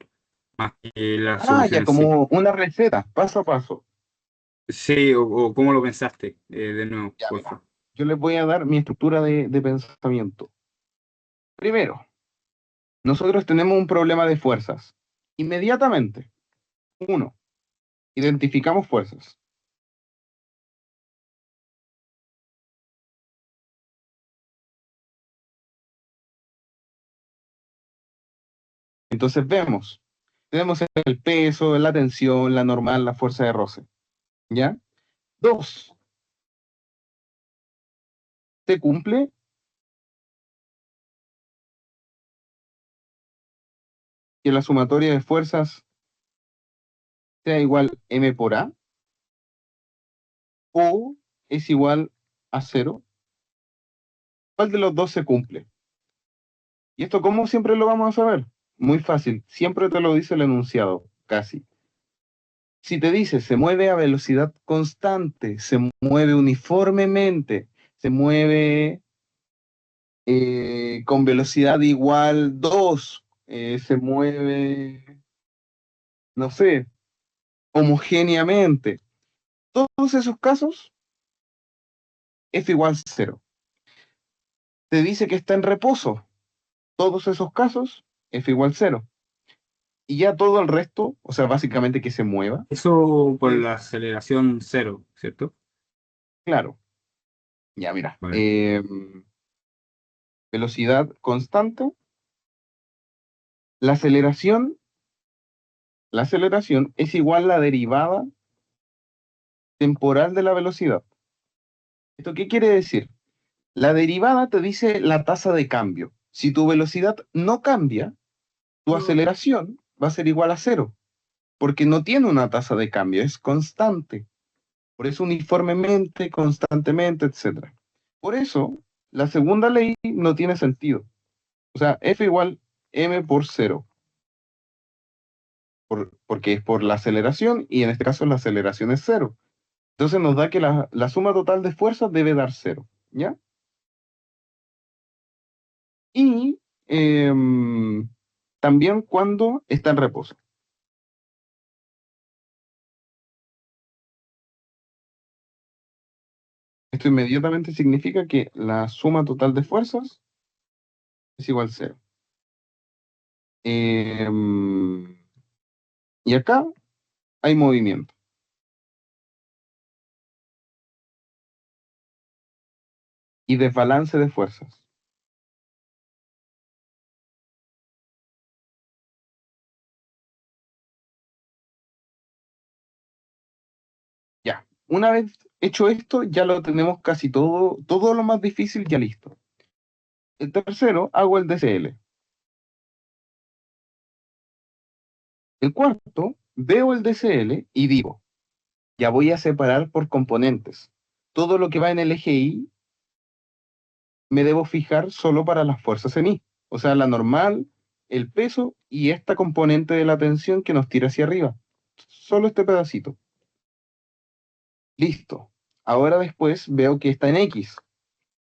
[SPEAKER 3] más que la
[SPEAKER 1] Ah,
[SPEAKER 3] solución
[SPEAKER 1] ya,
[SPEAKER 3] en sí.
[SPEAKER 1] como una receta, paso a paso.
[SPEAKER 3] Sí, o cómo lo pensaste, de nuevo,
[SPEAKER 1] Ya,
[SPEAKER 3] por
[SPEAKER 1] mira.
[SPEAKER 3] favor.
[SPEAKER 1] Yo les voy a dar mi estructura de pensamiento. Primero, nosotros tenemos un problema de fuerzas. Inmediatamente, uno, identificamos fuerzas. Entonces tenemos el peso, la tensión, la normal, la fuerza de roce, ¿ya? 2, se cumple que la sumatoria de fuerzas sea igual M por A, o es igual a 0. ¿Cuál de los dos se cumple? ¿Y esto cómo siempre lo vamos a saber? Muy fácil, siempre te lo dice el enunciado, casi. Si te dice se mueve a velocidad constante, se mueve uniformemente, se mueve con velocidad igual 2, se mueve, no sé, homogéneamente. Todos esos casos, F igual 0. Te dice que está en reposo. Todos esos casos, F igual 0. Y ya todo el resto, o sea, básicamente que se mueva,
[SPEAKER 3] Eso por
[SPEAKER 1] es
[SPEAKER 3] la aceleración cero, ¿cierto?
[SPEAKER 1] claro. Ya, mira.
[SPEAKER 3] Vale.
[SPEAKER 1] Velocidad constante. La aceleración, la aceleración es igual a la derivada temporal de la velocidad. ¿Esto qué quiere decir? La derivada te dice la tasa de cambio. Si tu velocidad no cambia, tu aceleración va a ser igual a 0, porque no tiene una tasa de cambio, es constante. Por eso uniformemente, constantemente, etcétera. Por eso, la segunda ley no tiene sentido. O sea, F igual M por 0, porque es por la aceleración y en este caso la aceleración es 0. Entonces nos da que la suma total de fuerzas debe dar 0, ¿ya? Y también cuando está en reposo. Esto inmediatamente significa que la suma total de fuerzas es igual a 0. Y acá hay movimiento y desbalance de fuerzas. Ya, una vez hecho esto, ya lo tenemos casi todo lo más difícil ya listo. El tercero, hago el DCL. El cuarto, veo el DCL y digo, ya voy a separar por componentes. Todo lo que va en el eje Y me debo fijar solo para las fuerzas en Y. O sea, la normal, el peso y esta componente de la tensión que nos tira hacia arriba. Solo este pedacito. Listo. Ahora después veo que está en X.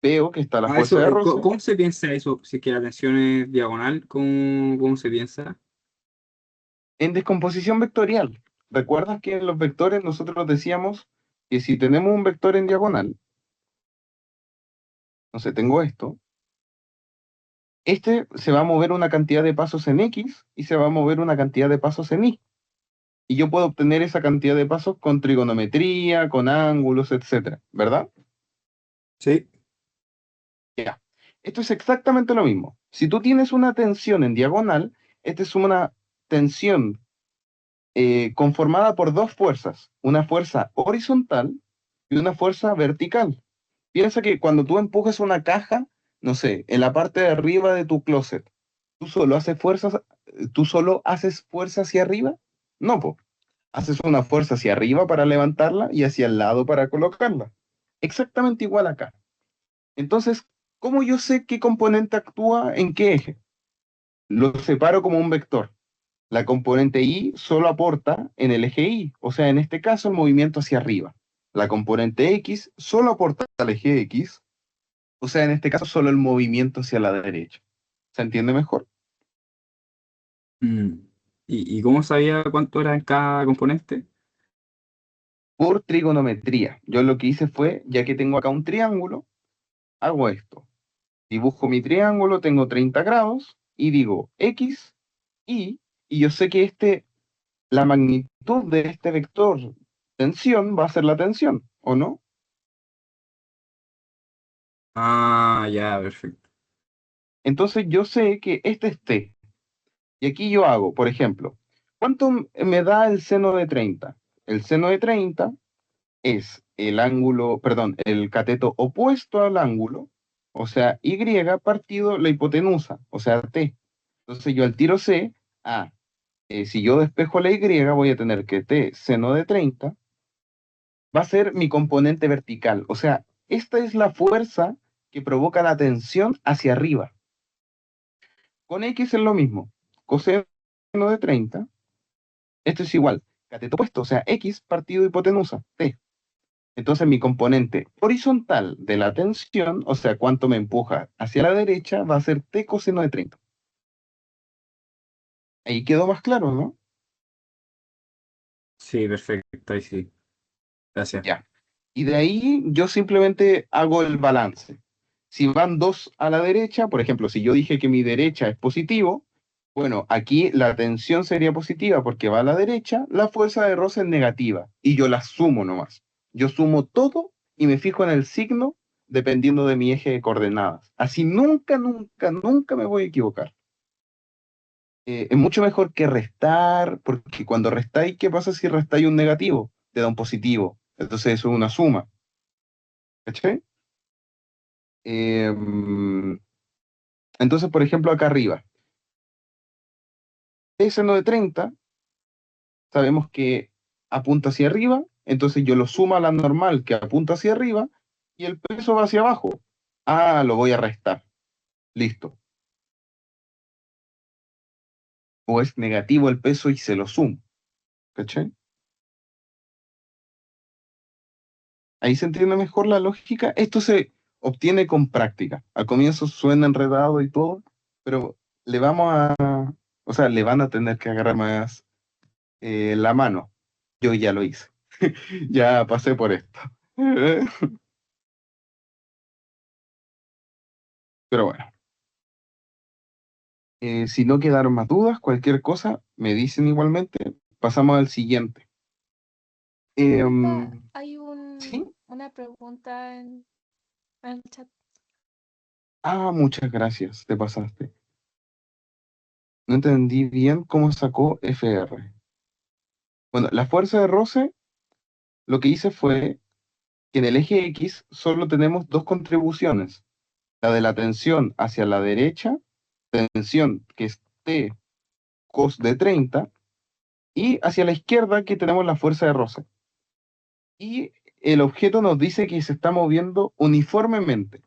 [SPEAKER 1] Veo que está la
[SPEAKER 3] Ah,
[SPEAKER 1] fuerza
[SPEAKER 3] eso,
[SPEAKER 1] de roce.
[SPEAKER 3] ¿cómo se piensa eso? Si es que la tensión es diagonal, ¿cómo se piensa?
[SPEAKER 1] En descomposición vectorial. ¿Recuerdas que en los vectores nosotros decíamos que si tenemos un vector en diagonal, no sé, tengo esto, este se va a mover una cantidad de pasos en X y se va a mover una cantidad de pasos en Y. Y yo puedo obtener esa cantidad de pasos con trigonometría, con ángulos, etcétera, ¿verdad?
[SPEAKER 3] Sí.
[SPEAKER 1] Ya. Esto es exactamente lo mismo. Si tú tienes una tensión en diagonal, esta es una tensión conformada por dos fuerzas, una fuerza horizontal y una fuerza vertical. Piensa que cuando tú empujas una caja, no sé, en la parte de arriba de tu closet, tú solo haces fuerza hacia arriba. No, po. Haces una fuerza hacia arriba para levantarla y hacia el lado para colocarla. Exactamente igual acá. Entonces, ¿cómo yo sé qué componente actúa en qué eje? Lo separo como un vector. La componente Y solo aporta en el eje Y, o sea, en este caso el movimiento hacia arriba. La componente X solo aporta al eje X, o sea, en este caso solo el movimiento hacia la derecha. ¿Se entiende mejor?
[SPEAKER 3] Mm. ¿Y cómo sabía cuánto era en cada componente?
[SPEAKER 1] Por trigonometría. Yo lo que hice fue, ya que tengo acá un triángulo, hago esto. Dibujo mi triángulo, tengo 30 grados, y digo X, y yo sé que la magnitud de este vector tensión va a ser la tensión, ¿o no?
[SPEAKER 3] Ah, ya, perfecto.
[SPEAKER 1] Entonces yo sé que este es T. Y aquí yo hago, por ejemplo, ¿cuánto me da el seno de 30? El seno de 30 es el ángulo, perdón, el cateto opuesto al ángulo, o sea, y partido la hipotenusa, o sea, t. Entonces yo al tiro sé, si yo despejo la y, voy a tener que t seno de 30 va a ser mi componente vertical. O sea, esta es la fuerza que provoca la tensión hacia arriba. Con X es lo mismo. Coseno de 30, esto es igual. Cateto opuesto, o sea, X partido hipotenusa, T. Entonces mi componente horizontal de la tensión, o sea, cuánto me empuja hacia la derecha, va a ser T coseno de 30. Ahí quedó más claro, ¿no?
[SPEAKER 3] Sí, perfecto, ahí sí. Gracias.
[SPEAKER 1] Ya. Y de ahí yo simplemente hago el balance. Si van dos a la derecha, por ejemplo, si yo dije que mi derecha es positivo, bueno, aquí la tensión sería positiva porque va a la derecha, la fuerza de roce es negativa y yo la sumo nomás. Yo sumo todo y me fijo en el signo dependiendo de mi eje de coordenadas. Así nunca, nunca, nunca me voy a equivocar. Es mucho mejor que restar, porque cuando restáis, ¿qué pasa si restáis un negativo? Te da un positivo. Entonces eso es una suma. ¿Cachai? Entonces, por ejemplo, acá arriba, T seno de 30, sabemos que apunta hacia arriba, entonces yo lo sumo a la normal que apunta hacia arriba y el peso va hacia abajo. Lo voy a restar. Listo. O es negativo el peso y se lo sumo. ¿Cachai? Ahí se entiende mejor la lógica. Esto se obtiene con práctica. Al comienzo suena enredado y todo, pero le vamos a, o sea, le van a tener que agarrar más la mano. Yo ya lo hice. Ya pasé por esto. Pero bueno, si no quedaron más dudas, cualquier cosa, me dicen igualmente. Pasamos al siguiente.
[SPEAKER 5] Ahorita hay
[SPEAKER 1] ¿Sí?
[SPEAKER 5] una pregunta en el chat.
[SPEAKER 1] Muchas gracias, te pasaste. No entendí bien cómo sacó FR. Bueno, la fuerza de roce, lo que hice fue que en el eje X solo tenemos dos contribuciones. La de la tensión hacia la derecha, tensión que es T cos de 30, y hacia la izquierda que tenemos la fuerza de roce. Y el objeto nos dice que se está moviendo uniformemente.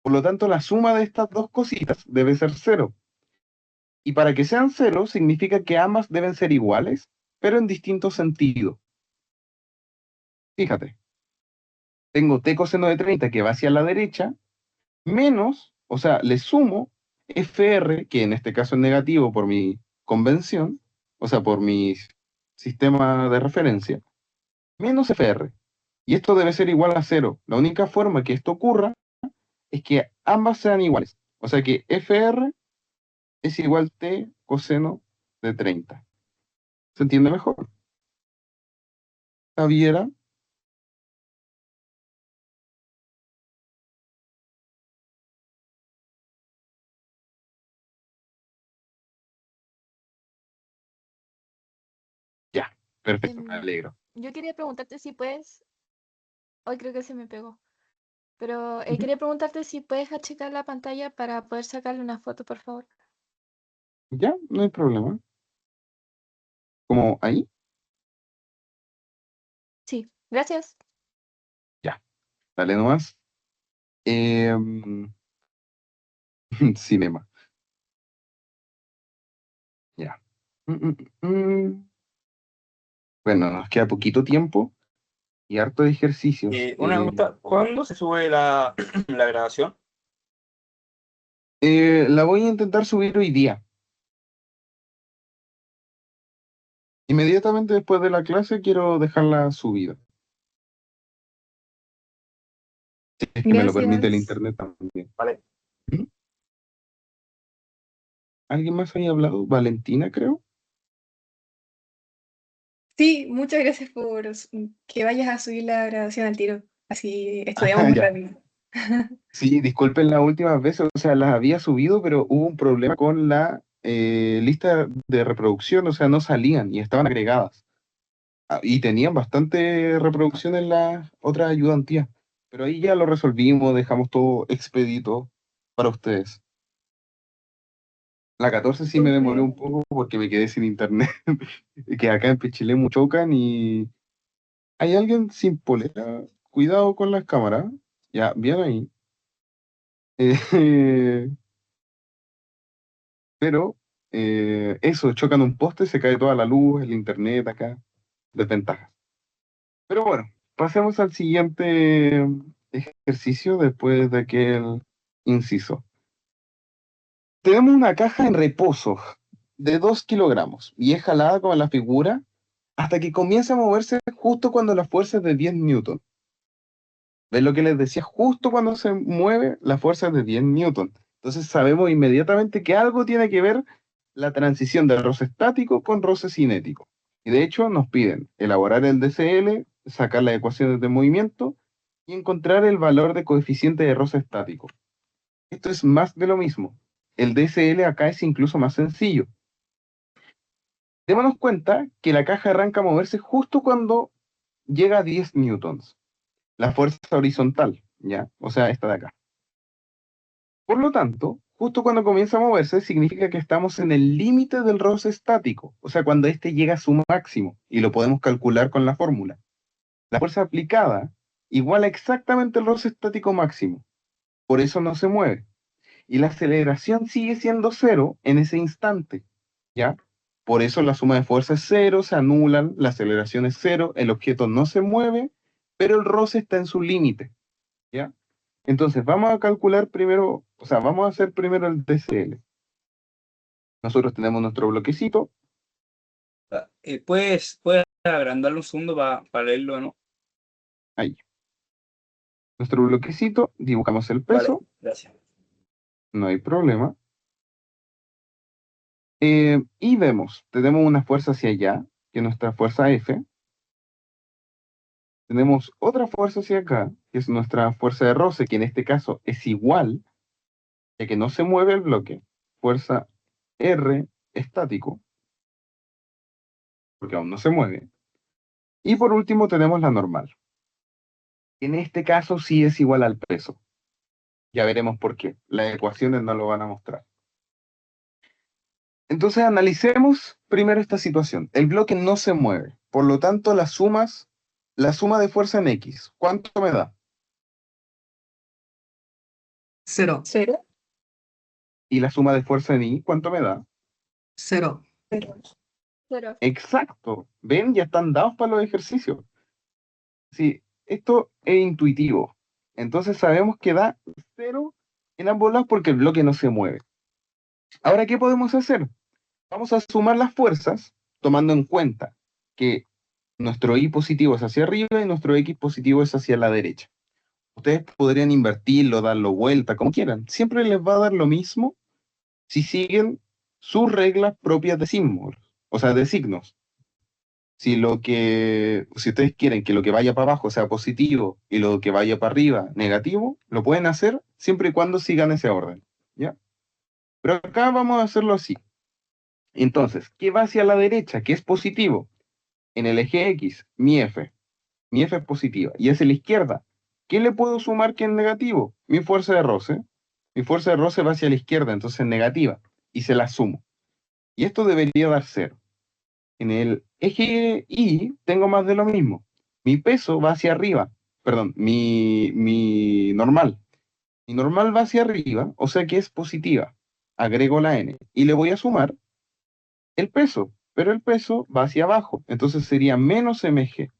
[SPEAKER 1] Por lo tanto, la suma de estas dos cositas debe ser cero. Y para que sean cero, significa que ambas deben ser iguales, pero en distinto sentido. Fíjate, tengo t coseno de 30 que va hacia la derecha, menos, o sea, le sumo FR, que en este caso es negativo por mi convención, o sea, por mi sistema de referencia, menos FR. Y esto debe ser igual a cero. La única forma que esto ocurra es que ambas sean iguales. O sea que FR es igual T coseno de 30. ¿Se entiende mejor? Javiera, ya, perfecto, me
[SPEAKER 5] Em,
[SPEAKER 1] alegro.
[SPEAKER 5] yo quería preguntarte si puedes, hoy creo que se me pegó, pero
[SPEAKER 1] Ujú.
[SPEAKER 5] quería preguntarte si puedes achicar la pantalla para poder sacarle una foto, por favor.
[SPEAKER 1] Ya, no hay problema. Como ahí,
[SPEAKER 5] Sí, gracias.
[SPEAKER 1] ya, dale nomás. Em, cinema, ya. Mm, mm, mm. Bueno, nos queda poquito tiempo y harto de ejercicios.
[SPEAKER 3] Una pregunta, ¿cuándo se sube la grabación?
[SPEAKER 1] La voy a intentar subir hoy día. Inmediatamente después de la clase quiero dejarla subida. Si es que me lo permite el
[SPEAKER 5] Gracias.
[SPEAKER 1] internet también.
[SPEAKER 3] Vale.
[SPEAKER 1] ¿Mm? ¿Alguien más había hablado? Valentina, creo.
[SPEAKER 6] Sí, muchas gracias por que vayas a subir la grabación al tiro. Así estudiamos
[SPEAKER 1] Ah,
[SPEAKER 6] más
[SPEAKER 1] ya.
[SPEAKER 6] rápido.
[SPEAKER 1] Sí, disculpen las últimas veces, o sea, las había subido, pero hubo un problema con la lista de reproducción, o sea, no salían y estaban agregadas. Y tenían bastante reproducción en las otras ayudantías. Pero ahí ya lo resolvimos, dejamos todo expedito para ustedes. La 14 sí me demoré un poco porque me quedé sin internet. Que acá en Pichilemu chocan y hay alguien sin polera. Cuidado con las cámaras. Ya, bien ahí. Eh, pero eso, chocan un poste, se cae toda la luz, el internet acá. Desventajas. Pero bueno, pasemos al siguiente ejercicio después de aquel inciso. Tenemos una caja en reposo de 2 kilogramos y es jalada como en la figura hasta que comienza a moverse justo cuando la fuerza es de 10 newton. ¿Ves lo que les decía? Justo cuando se mueve, la fuerza es de 10 newton. Entonces sabemos inmediatamente que algo tiene que ver la transición del roce estático con roce cinético. Y de hecho nos piden elaborar el DCL, sacar las ecuaciones de movimiento y encontrar el valor de coeficiente de roce estático. Esto es más de lo mismo. El DCL acá es incluso más sencillo. Démonos cuenta que la caja arranca a moverse justo cuando llega a 10 newtons. La fuerza horizontal, ¿ya? O sea, esta de acá. Por lo tanto, justo cuando comienza a moverse, significa que estamos en el límite del roce estático, o sea, cuando éste llega a su máximo, y lo podemos calcular con la fórmula. La fuerza aplicada iguala exactamente el roce estático máximo, por eso no se mueve. Y la aceleración sigue siendo cero en ese instante, ¿ya? Por eso la suma de fuerzas es cero, se anulan, la aceleración es cero, el objeto no se mueve, pero el roce está en su límite, ¿ya? Entonces, vamos a calcular primero, o sea, vamos a hacer primero el DCL. Nosotros tenemos nuestro bloquecito,
[SPEAKER 3] ¿Puedes agrandarlo un segundo para leerlo, no?
[SPEAKER 1] ahí. Nuestro bloquecito, dibujamos el
[SPEAKER 3] Vale,
[SPEAKER 1] peso,
[SPEAKER 3] gracias.
[SPEAKER 1] no hay problema. Y vemos, tenemos una fuerza hacia allá, que es nuestra fuerza F. Tenemos otra fuerza hacia acá, que es nuestra fuerza de roce, que en este caso es igual, ya que no se mueve el bloque. Fuerza R estático, porque aún no se mueve. Y por último tenemos la normal. En este caso sí es igual al peso. Ya veremos por qué. Las ecuaciones no lo van a mostrar. Entonces analicemos primero esta situación. El bloque no se mueve. Por lo tanto, la suma de fuerza en X, ¿cuánto me da?
[SPEAKER 2] 0,
[SPEAKER 6] ¿Cero?
[SPEAKER 1] Y la suma de fuerza en Y, ¿cuánto me da?
[SPEAKER 2] 0.
[SPEAKER 6] Cero.
[SPEAKER 5] Cero.
[SPEAKER 1] Exacto. ¿Ven? Ya están dados para los ejercicios. Sí, esto es intuitivo. Entonces sabemos que da 0 en ambos lados porque el bloque no se mueve. Ahora, ¿qué podemos hacer? Vamos a sumar las fuerzas tomando en cuenta que nuestro Y positivo es hacia arriba y nuestro X positivo es hacia la derecha. Ustedes podrían invertirlo, darlo vuelta, como quieran. Siempre les va a dar lo mismo si siguen sus reglas propias de símbolos, o sea, de signos. Si ustedes quieren que lo que vaya para abajo sea positivo y lo que vaya para arriba negativo, lo pueden hacer siempre y cuando sigan ese orden, ¿ya? Pero acá vamos a hacerlo así. Entonces, ¿qué va hacia la derecha? ¿Qué es positivo? En el eje X, mi F. Mi F es positiva. Y hacia la izquierda, ¿qué le puedo sumar que es negativo? Mi fuerza de roce. Mi fuerza de roce va hacia la izquierda, entonces negativa. Y se la sumo. Y esto debería dar cero. En el eje Y tengo más de lo mismo. Mi peso va hacia arriba. Perdón, mi normal. Mi normal va hacia arriba, o sea que es positiva. Agrego la N. Y le voy a sumar el peso. Pero el peso va hacia abajo. Entonces sería menos mg.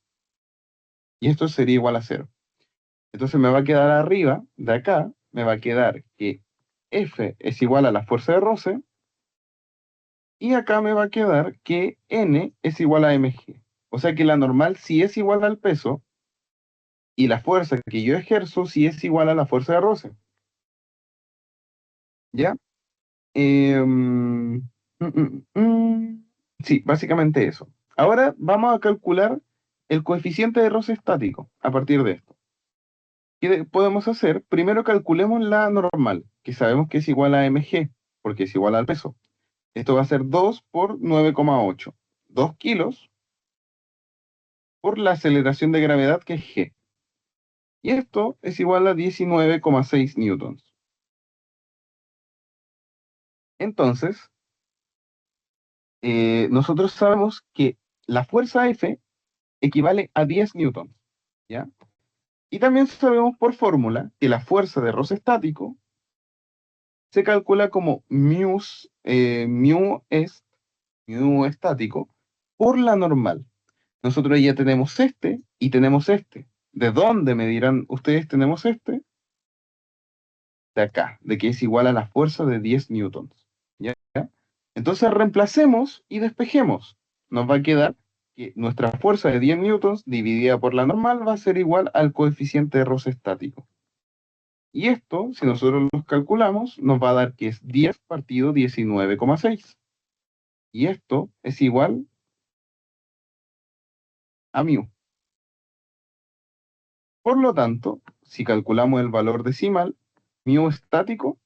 [SPEAKER 1] Y esto sería igual a cero. Entonces me va a quedar arriba, de acá, me va a quedar que F es igual a la fuerza de roce, y acá me va a quedar que N es igual a mg. O sea que la normal sí es igual al peso, y la fuerza que yo ejerzo sí es igual a la fuerza de roce. ¿Ya? Sí, básicamente eso. Ahora vamos a calcular el coeficiente de roce estático a partir de esto. ¿Qué podemos hacer? Primero calculemos la normal, que sabemos que es igual a mg, porque es igual al peso. Esto va a ser 2 por 9,8. 2 kilos por la aceleración de gravedad que es G. Y esto es igual a 19,6 newtons. Entonces, nosotros sabemos que la fuerza F equivale a 10 newtons, ¿ya? Y también sabemos por fórmula que la fuerza de roce estático se calcula como mu estático por la normal. Nosotros ya tenemos este y tenemos este. ¿De dónde me dirán ustedes tenemos este? De acá, de que es igual a la fuerza de 10 newtons. ¿Ya? Entonces reemplacemos y despejemos. Nos va a quedar que nuestra fuerza de 10 newtons dividida por la normal va a ser igual al coeficiente de roce estático. Y esto, si nosotros los calculamos, nos va a dar que es 10 partido 19,6. Y esto es igual a mu. Por lo tanto, si calculamos el valor decimal, mu estático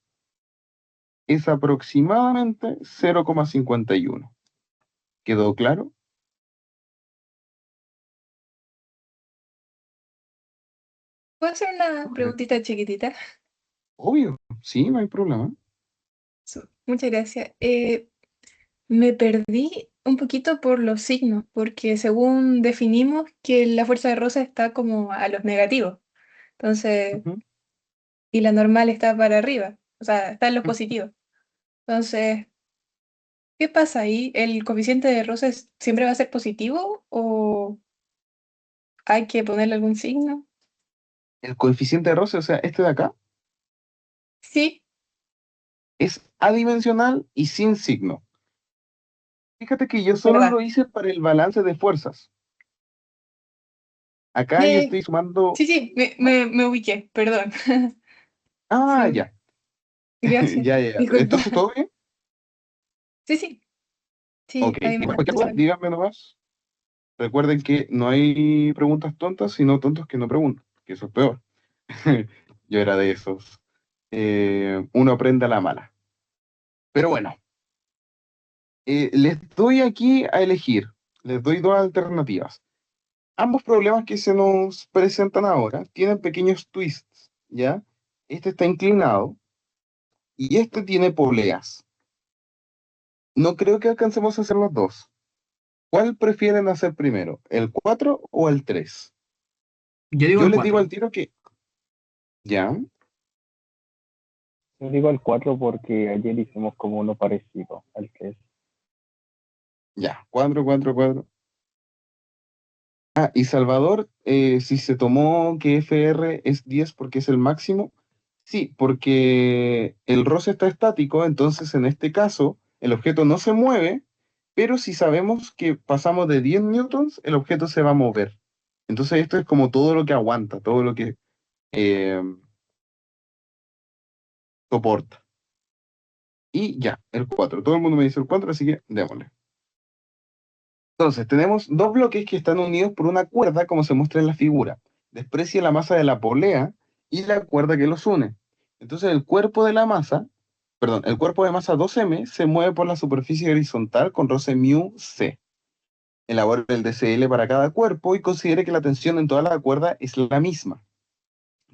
[SPEAKER 1] es aproximadamente 0,51. ¿Quedó claro?
[SPEAKER 6] ¿Puedo hacer una preguntita chiquitita?
[SPEAKER 1] Obvio, sí, no hay problema.
[SPEAKER 6] Muchas gracias. Me perdí un poquito por los signos, porque según definimos que la fuerza de rosa está como a los negativos. Entonces,
[SPEAKER 1] Ujú.
[SPEAKER 6] y la normal está para arriba, o sea, está en los positivos. Entonces, ¿qué pasa ahí? ¿El coeficiente de rosa siempre va a ser positivo o hay que ponerle algún signo?
[SPEAKER 1] El coeficiente de roce, o sea, este de acá,
[SPEAKER 6] Sí,
[SPEAKER 1] es adimensional y sin signo. Fíjate que yo solo
[SPEAKER 6] ¿verdad?
[SPEAKER 1] lo hice para el balance de fuerzas. Acá yo
[SPEAKER 6] Sí,
[SPEAKER 1] estoy sumando...
[SPEAKER 6] sí, me ubiqué, perdón.
[SPEAKER 1] Ah,
[SPEAKER 6] Sí,
[SPEAKER 1] ya,
[SPEAKER 6] gracias.
[SPEAKER 1] ya, ya, ya.
[SPEAKER 6] Disculpa.
[SPEAKER 1] Entonces, ¿todo bien?
[SPEAKER 6] Sí, sí,
[SPEAKER 1] Ok,
[SPEAKER 6] sí,
[SPEAKER 1] igual cualquier duda,
[SPEAKER 6] adimensional.
[SPEAKER 1] díganme nomás. Recuerden que no hay preguntas tontas, sino tontos que no preguntan, que eso es peor. Yo era de esos. Uno aprende a la mala. Pero bueno, les doy aquí a elegir. Les doy dos alternativas. Ambos problemas que se nos presentan ahora tienen pequeños twists, ¿ya? Este está inclinado y este tiene poleas. No creo que alcancemos a hacer los dos. ¿Cuál prefieren hacer primero, el 4 o el 3?
[SPEAKER 2] Yo digo
[SPEAKER 1] Yo
[SPEAKER 2] el
[SPEAKER 1] les digo al
[SPEAKER 2] 4.
[SPEAKER 1] tiro que, ya,
[SPEAKER 7] Yo digo el 4 porque ayer hicimos como uno parecido al 3.
[SPEAKER 1] ya, 4, 4, 4. Ah, y Salvador, si se tomó que FR es 10 porque es el máximo, sí, porque el roce está estático, entonces en este caso el objeto no se mueve, pero si sabemos que pasamos de 10 newtons, el objeto se va a mover. Entonces esto es como todo lo que aguanta, todo lo que eh, soporta. Y ya, el 4. Todo el mundo me dice el 4, así que démosle. Entonces, tenemos dos bloques que están unidos por una cuerda, como se muestra en la figura. Desprecia la masa de la polea y la cuerda que los une. Entonces, el cuerpo de la masa, perdón, el cuerpo de masa 2m se mueve por la superficie horizontal con roce mu c. Elabore el DCL para cada cuerpo y considere que la tensión en toda la cuerda es la misma.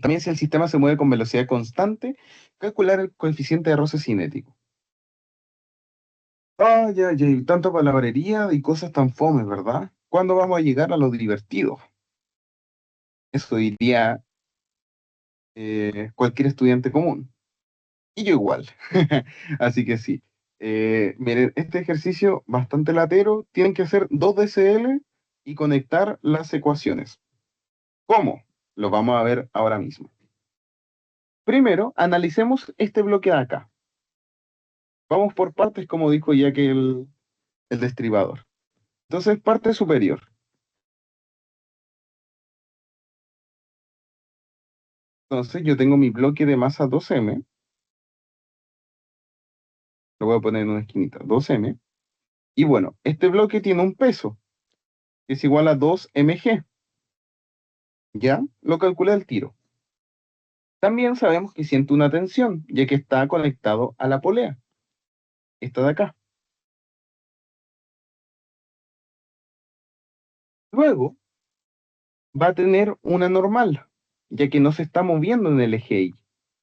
[SPEAKER 1] También, si el sistema se mueve con velocidad constante, calcular el coeficiente de roce cinético. Ay, ay, ay, tanta palabrería y cosas tan fomes, ¿verdad? ¿Cuándo vamos a llegar a lo divertido? Eso diría cualquier estudiante común. Y yo igual. Así que sí. Miren, este ejercicio bastante latero. Tienen que hacer 2 DCL y conectar las ecuaciones. ¿Cómo? Lo vamos a ver ahora mismo. Primero, analicemos este bloque de acá. Vamos por partes, como dijo ya que el destribador. Entonces, parte superior. Entonces, yo tengo mi bloque de masa 2m. Lo voy a poner en una esquinita. 2m. Y bueno, este bloque tiene un peso, que es igual a 2 mg. ¿Ya? Lo calculé al tiro. También sabemos que siente una tensión, ya que está conectado a la polea. Esta de acá. luego va a tener una normal, ya que no se está moviendo en el eje Y.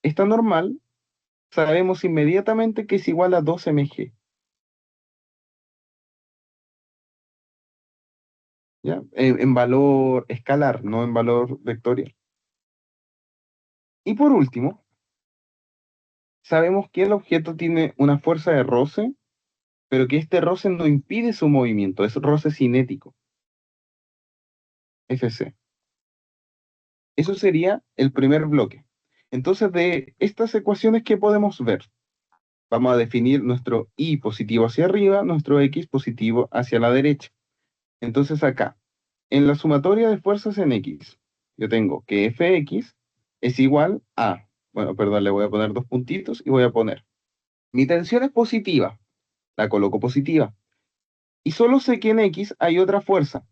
[SPEAKER 1] Esta normal sabemos inmediatamente que es igual a 2mg. ¿Ya? En valor escalar, no en valor vectorial. Y por último, sabemos que el objeto tiene una fuerza de roce, pero que este roce no impide su movimiento, es roce cinético, Fc. Eso sería el primer bloque. Entonces, de estas ecuaciones, ¿qué podemos ver? Vamos a definir nuestro Y positivo hacia arriba, nuestro X positivo hacia la derecha. Entonces acá, en la sumatoria de fuerzas en X, yo tengo que Fx es igual a, bueno, perdón, le voy a poner dos puntitos y voy a poner, mi tensión es positiva, la coloco positiva. Y solo sé que en X hay otra fuerza,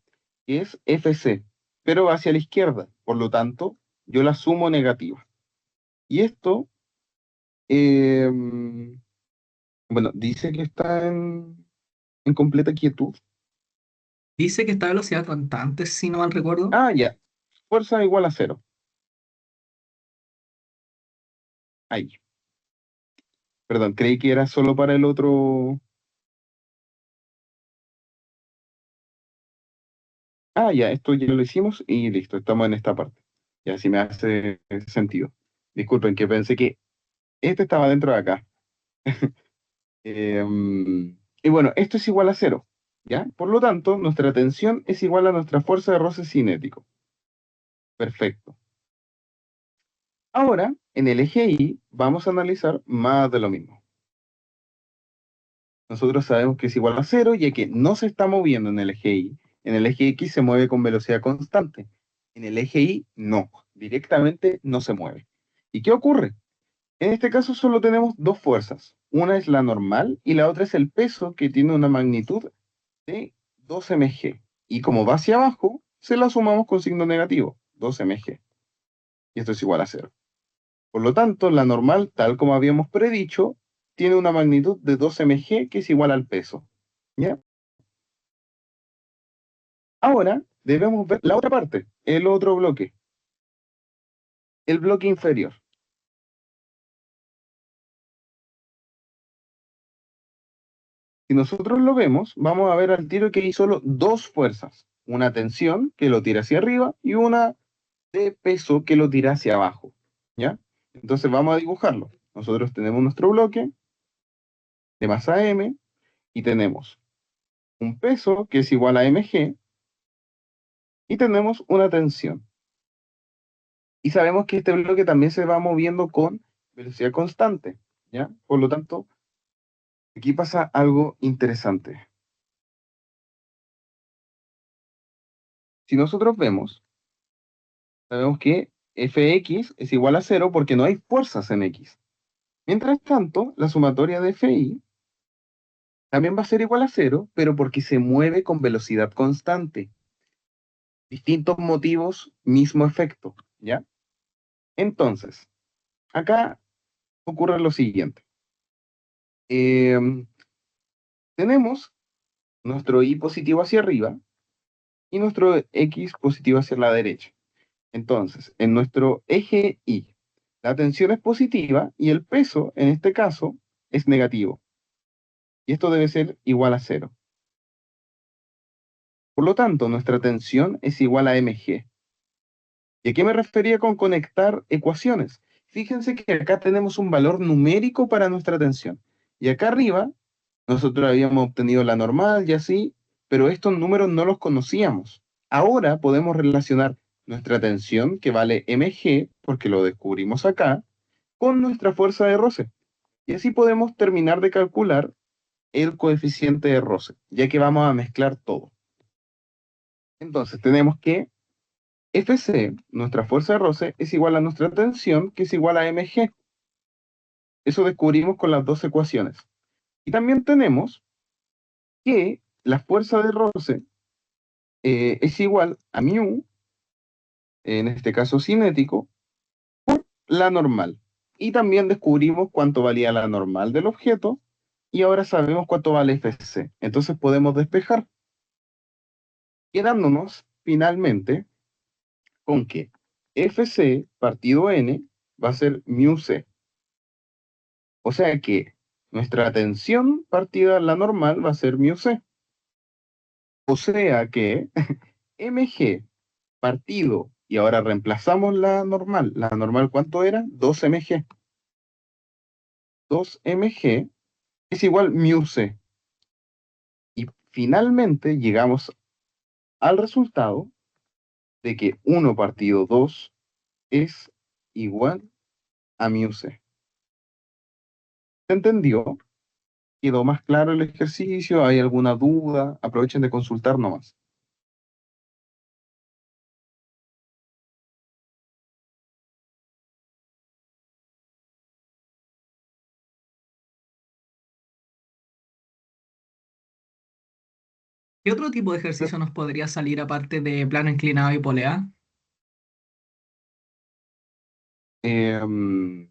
[SPEAKER 1] que es Fc, pero va hacia la izquierda, por lo tanto, yo la sumo negativa. Y esto, bueno, dice que está en completa quietud.
[SPEAKER 2] Dice que está a velocidad constante, si no mal recuerdo.
[SPEAKER 1] Ah, ya, fuerza igual a 0. Ahí. Perdón, creí que era solo para el otro. Ah, ya, esto ya lo hicimos y listo, estamos en esta parte. Y así me hace sentido. Disculpen que pensé que este estaba dentro de acá. Y bueno, esto es igual a 0, ¿ya? Por lo tanto, nuestra tensión es igual a nuestra fuerza de roce cinético. Perfecto. Ahora, en el eje Y, vamos a analizar más de lo mismo. Nosotros sabemos que es igual a 0, ya que no se está moviendo en el eje Y. En el eje X se mueve con velocidad constante. En el eje Y, no. Directamente no se mueve. ¿Y qué ocurre? En este caso solo tenemos dos fuerzas. Una es la normal y la otra es el peso, que tiene una magnitud de 2mg. Y como va hacia abajo, se la sumamos con signo negativo, 2mg. Y esto es igual a 0. Por lo tanto, la normal, tal como habíamos predicho, tiene una magnitud de 2mg, que es igual al peso. ¿Ya? Ahora debemos ver la otra parte, el otro bloque, el bloque inferior. Si nosotros lo vemos, vamos a ver al tiro que hay solo dos fuerzas. Una tensión que lo tira hacia arriba y una de peso que lo tira hacia abajo. ¿Ya? Entonces vamos a dibujarlo. Nosotros tenemos nuestro bloque de masa M y tenemos un peso que es igual a mg y tenemos una tensión. Y sabemos que este bloque también se va moviendo con velocidad constante. ¿Ya? Por lo tanto, aquí pasa algo interesante. Si nosotros vemos, sabemos que Fx es igual a 0 porque no hay fuerzas en X. Mientras tanto, la sumatoria de Fi también va a ser igual a 0, pero porque se mueve con velocidad constante. Distintos motivos, mismo efecto, ¿ya? Entonces, acá ocurre lo siguiente. Tenemos nuestro Y positivo hacia arriba y nuestro X positivo hacia la derecha. Entonces, en nuestro eje Y, la tensión es positiva y el peso, en este caso, es negativo. Y esto debe ser igual a 0. Por lo tanto, nuestra tensión es igual a mg. ¿Y a qué me refería con conectar ecuaciones? Fíjense que acá tenemos un valor numérico para nuestra tensión. Y acá arriba, nosotros habíamos obtenido la normal y así, pero estos números no los conocíamos. Ahora podemos relacionar nuestra tensión, que vale mg, porque lo descubrimos acá, con nuestra fuerza de roce. Y así podemos terminar de calcular el coeficiente de roce, ya que vamos a mezclar todo. Entonces tenemos que Fc, nuestra fuerza de roce, es igual a nuestra tensión, que es igual a mg. Eso descubrimos con las dos ecuaciones. Y también tenemos que la fuerza de roce es igual a μ, en este caso cinético, por la normal. Y también descubrimos cuánto valía la normal del objeto, y ahora sabemos cuánto vale Fc. Entonces podemos despejar, quedándonos finalmente con que FC partido N va a ser mu C. O sea que nuestra tensión partida la normal va a ser mu C. O sea que mg partido, y ahora reemplazamos la normal. ¿La normal cuánto era? 2 mg. 2 mg es igual mu C. Y finalmente llegamos al resultado de que 1 partido 2 es igual a mu C. ¿Se entendió? ¿Quedó más claro el ejercicio? ¿Hay alguna duda? Aprovechen de consultar nomás.
[SPEAKER 2] ¿Qué otro tipo de ejercicio nos podría salir aparte de plano inclinado y polea?
[SPEAKER 1] Em,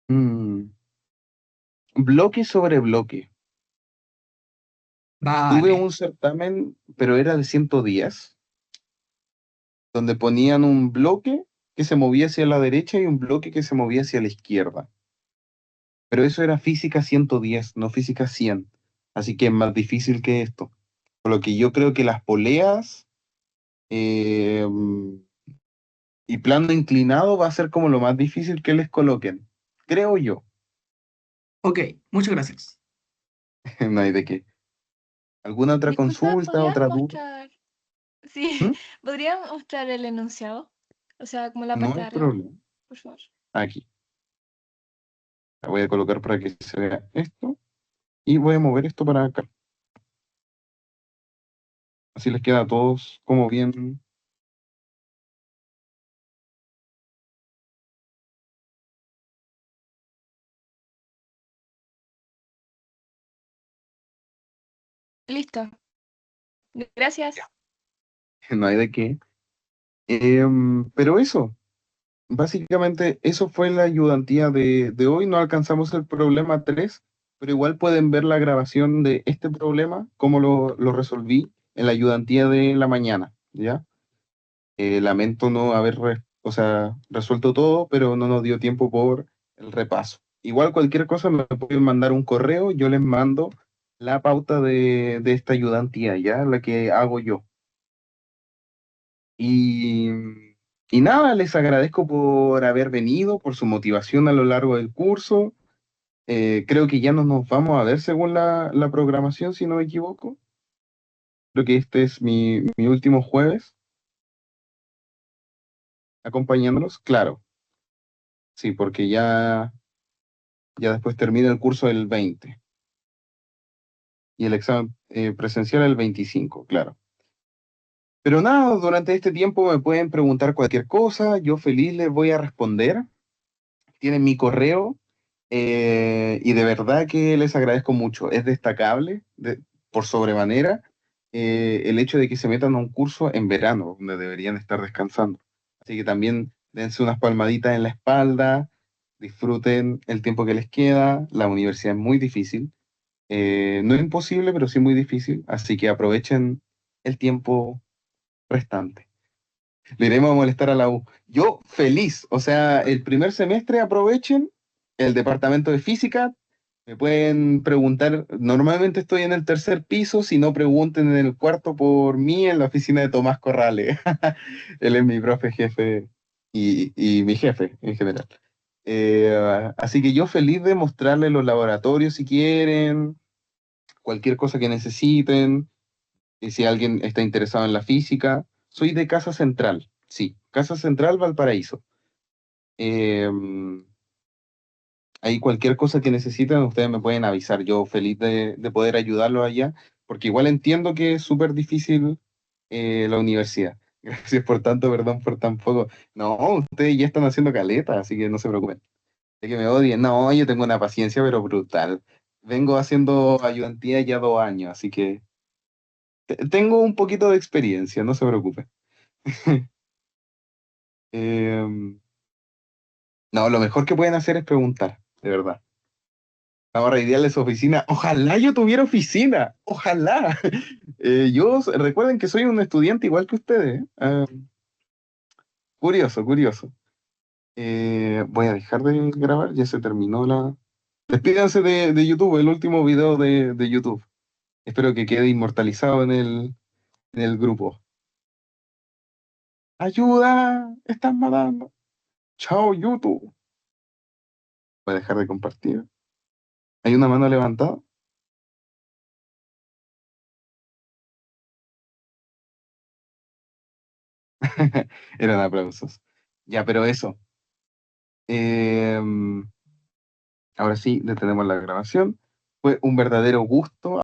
[SPEAKER 1] mm, bloque sobre bloque. Tuve
[SPEAKER 2] Vale.
[SPEAKER 1] un certamen, pero era de 110, donde ponían un bloque que se movía hacia la derecha y un bloque que se movía hacia la izquierda. Pero eso era física 110, no física 100. Así que es más difícil que esto. Por lo que yo creo que las poleas em, y plano inclinado va a ser como lo más difícil que les coloquen. Creo yo.
[SPEAKER 2] Ok, muchas gracias.
[SPEAKER 1] No hay de qué. ¿Alguna otra
[SPEAKER 5] Disculpa,
[SPEAKER 1] consulta,
[SPEAKER 5] ¿podrías
[SPEAKER 1] otra duda?
[SPEAKER 5] mostrar? Sí,
[SPEAKER 1] ¿Mm?
[SPEAKER 5] ¿podrías mostrar el enunciado? O sea, como la
[SPEAKER 1] No
[SPEAKER 5] parte de
[SPEAKER 1] hay
[SPEAKER 5] arriba,
[SPEAKER 1] problema.
[SPEAKER 5] por favor.
[SPEAKER 1] Aquí. La voy a colocar para que se vea esto. Y voy a mover esto para acá. Así les queda a todos como bien.
[SPEAKER 5] Listo. Gracias.
[SPEAKER 1] No hay de qué. Pero eso. Básicamente, eso fue la ayudantía de hoy. No alcanzamos el problema 3, pero igual pueden ver la grabación de este problema, cómo lo resolví en la ayudantía de la mañana, ¿ya? Lamento no haber o sea, resuelto todo, pero no nos dio tiempo por el repaso. Igual cualquier cosa me pueden mandar un correo, yo les mando la pauta de esta ayudantía, ¿ya? La que hago yo. Y, y nada, les agradezco por haber venido, por su motivación a lo largo del curso. Creo que ya no nos vamos a ver según la programación, si no me equivoco. Creo que este es mi último jueves acompañándolos. Claro, sí, porque ya después termina el curso el 20 y el examen presencial el 25, claro. Pero nada, durante este tiempo me pueden preguntar cualquier cosa, yo feliz les voy a responder. Tienen mi correo y de verdad que les agradezco mucho. Es destacable por sobremanera el hecho de que se metan a un curso en verano, donde deberían estar descansando. Así que también dense unas palmaditas en la espalda, disfruten el tiempo que les queda. La universidad es muy difícil, no imposible, pero sí muy difícil, así que aprovechen el tiempo restante. Le iremos a molestar a la U. Yo feliz, o sea, el primer semestre aprovechen el departamento de física. Me pueden preguntar, normalmente estoy en el tercer piso, si no pregunten en el cuarto por mí en la oficina de Tomás Corrales. Él es mi profe jefe y mi jefe en general. Así que yo feliz de mostrarles los laboratorios si quieren, cualquier cosa que necesiten, y si alguien está interesado en la física. Soy de Casa Central, sí, Casa Central Valparaíso. Eh, Ahí cualquier cosa que necesiten, ustedes me pueden avisar. Yo feliz de poder ayudarlos allá, porque igual entiendo que es súper difícil la universidad. Gracias por tanto, perdón por tan poco. No, ustedes ya están haciendo caleta, así que no se preocupen. De que me odien, no, yo tengo una paciencia, pero brutal. Vengo haciendo ayudantía ya 2 años, así que tengo un poquito de experiencia, no se preocupen. Em, no, lo mejor que pueden hacer es preguntar, de verdad. Vamos a ideal su oficina. Ojalá yo tuviera oficina. Ojalá. Recuerden que soy un estudiante igual que ustedes. Curioso, curioso. Voy a dejar de grabar, ya se terminó la... Despídanse de YouTube, el último video de YouTube. Espero que quede inmortalizado en el grupo. ¡Ayuda! ¡Están matando! ¡Chao, YouTube! Voy a dejar de compartir. ¿Hay una mano levantada? Eran aplausos. Ya, pero eso. Ahora sí, detenemos la grabación. Fue un verdadero gusto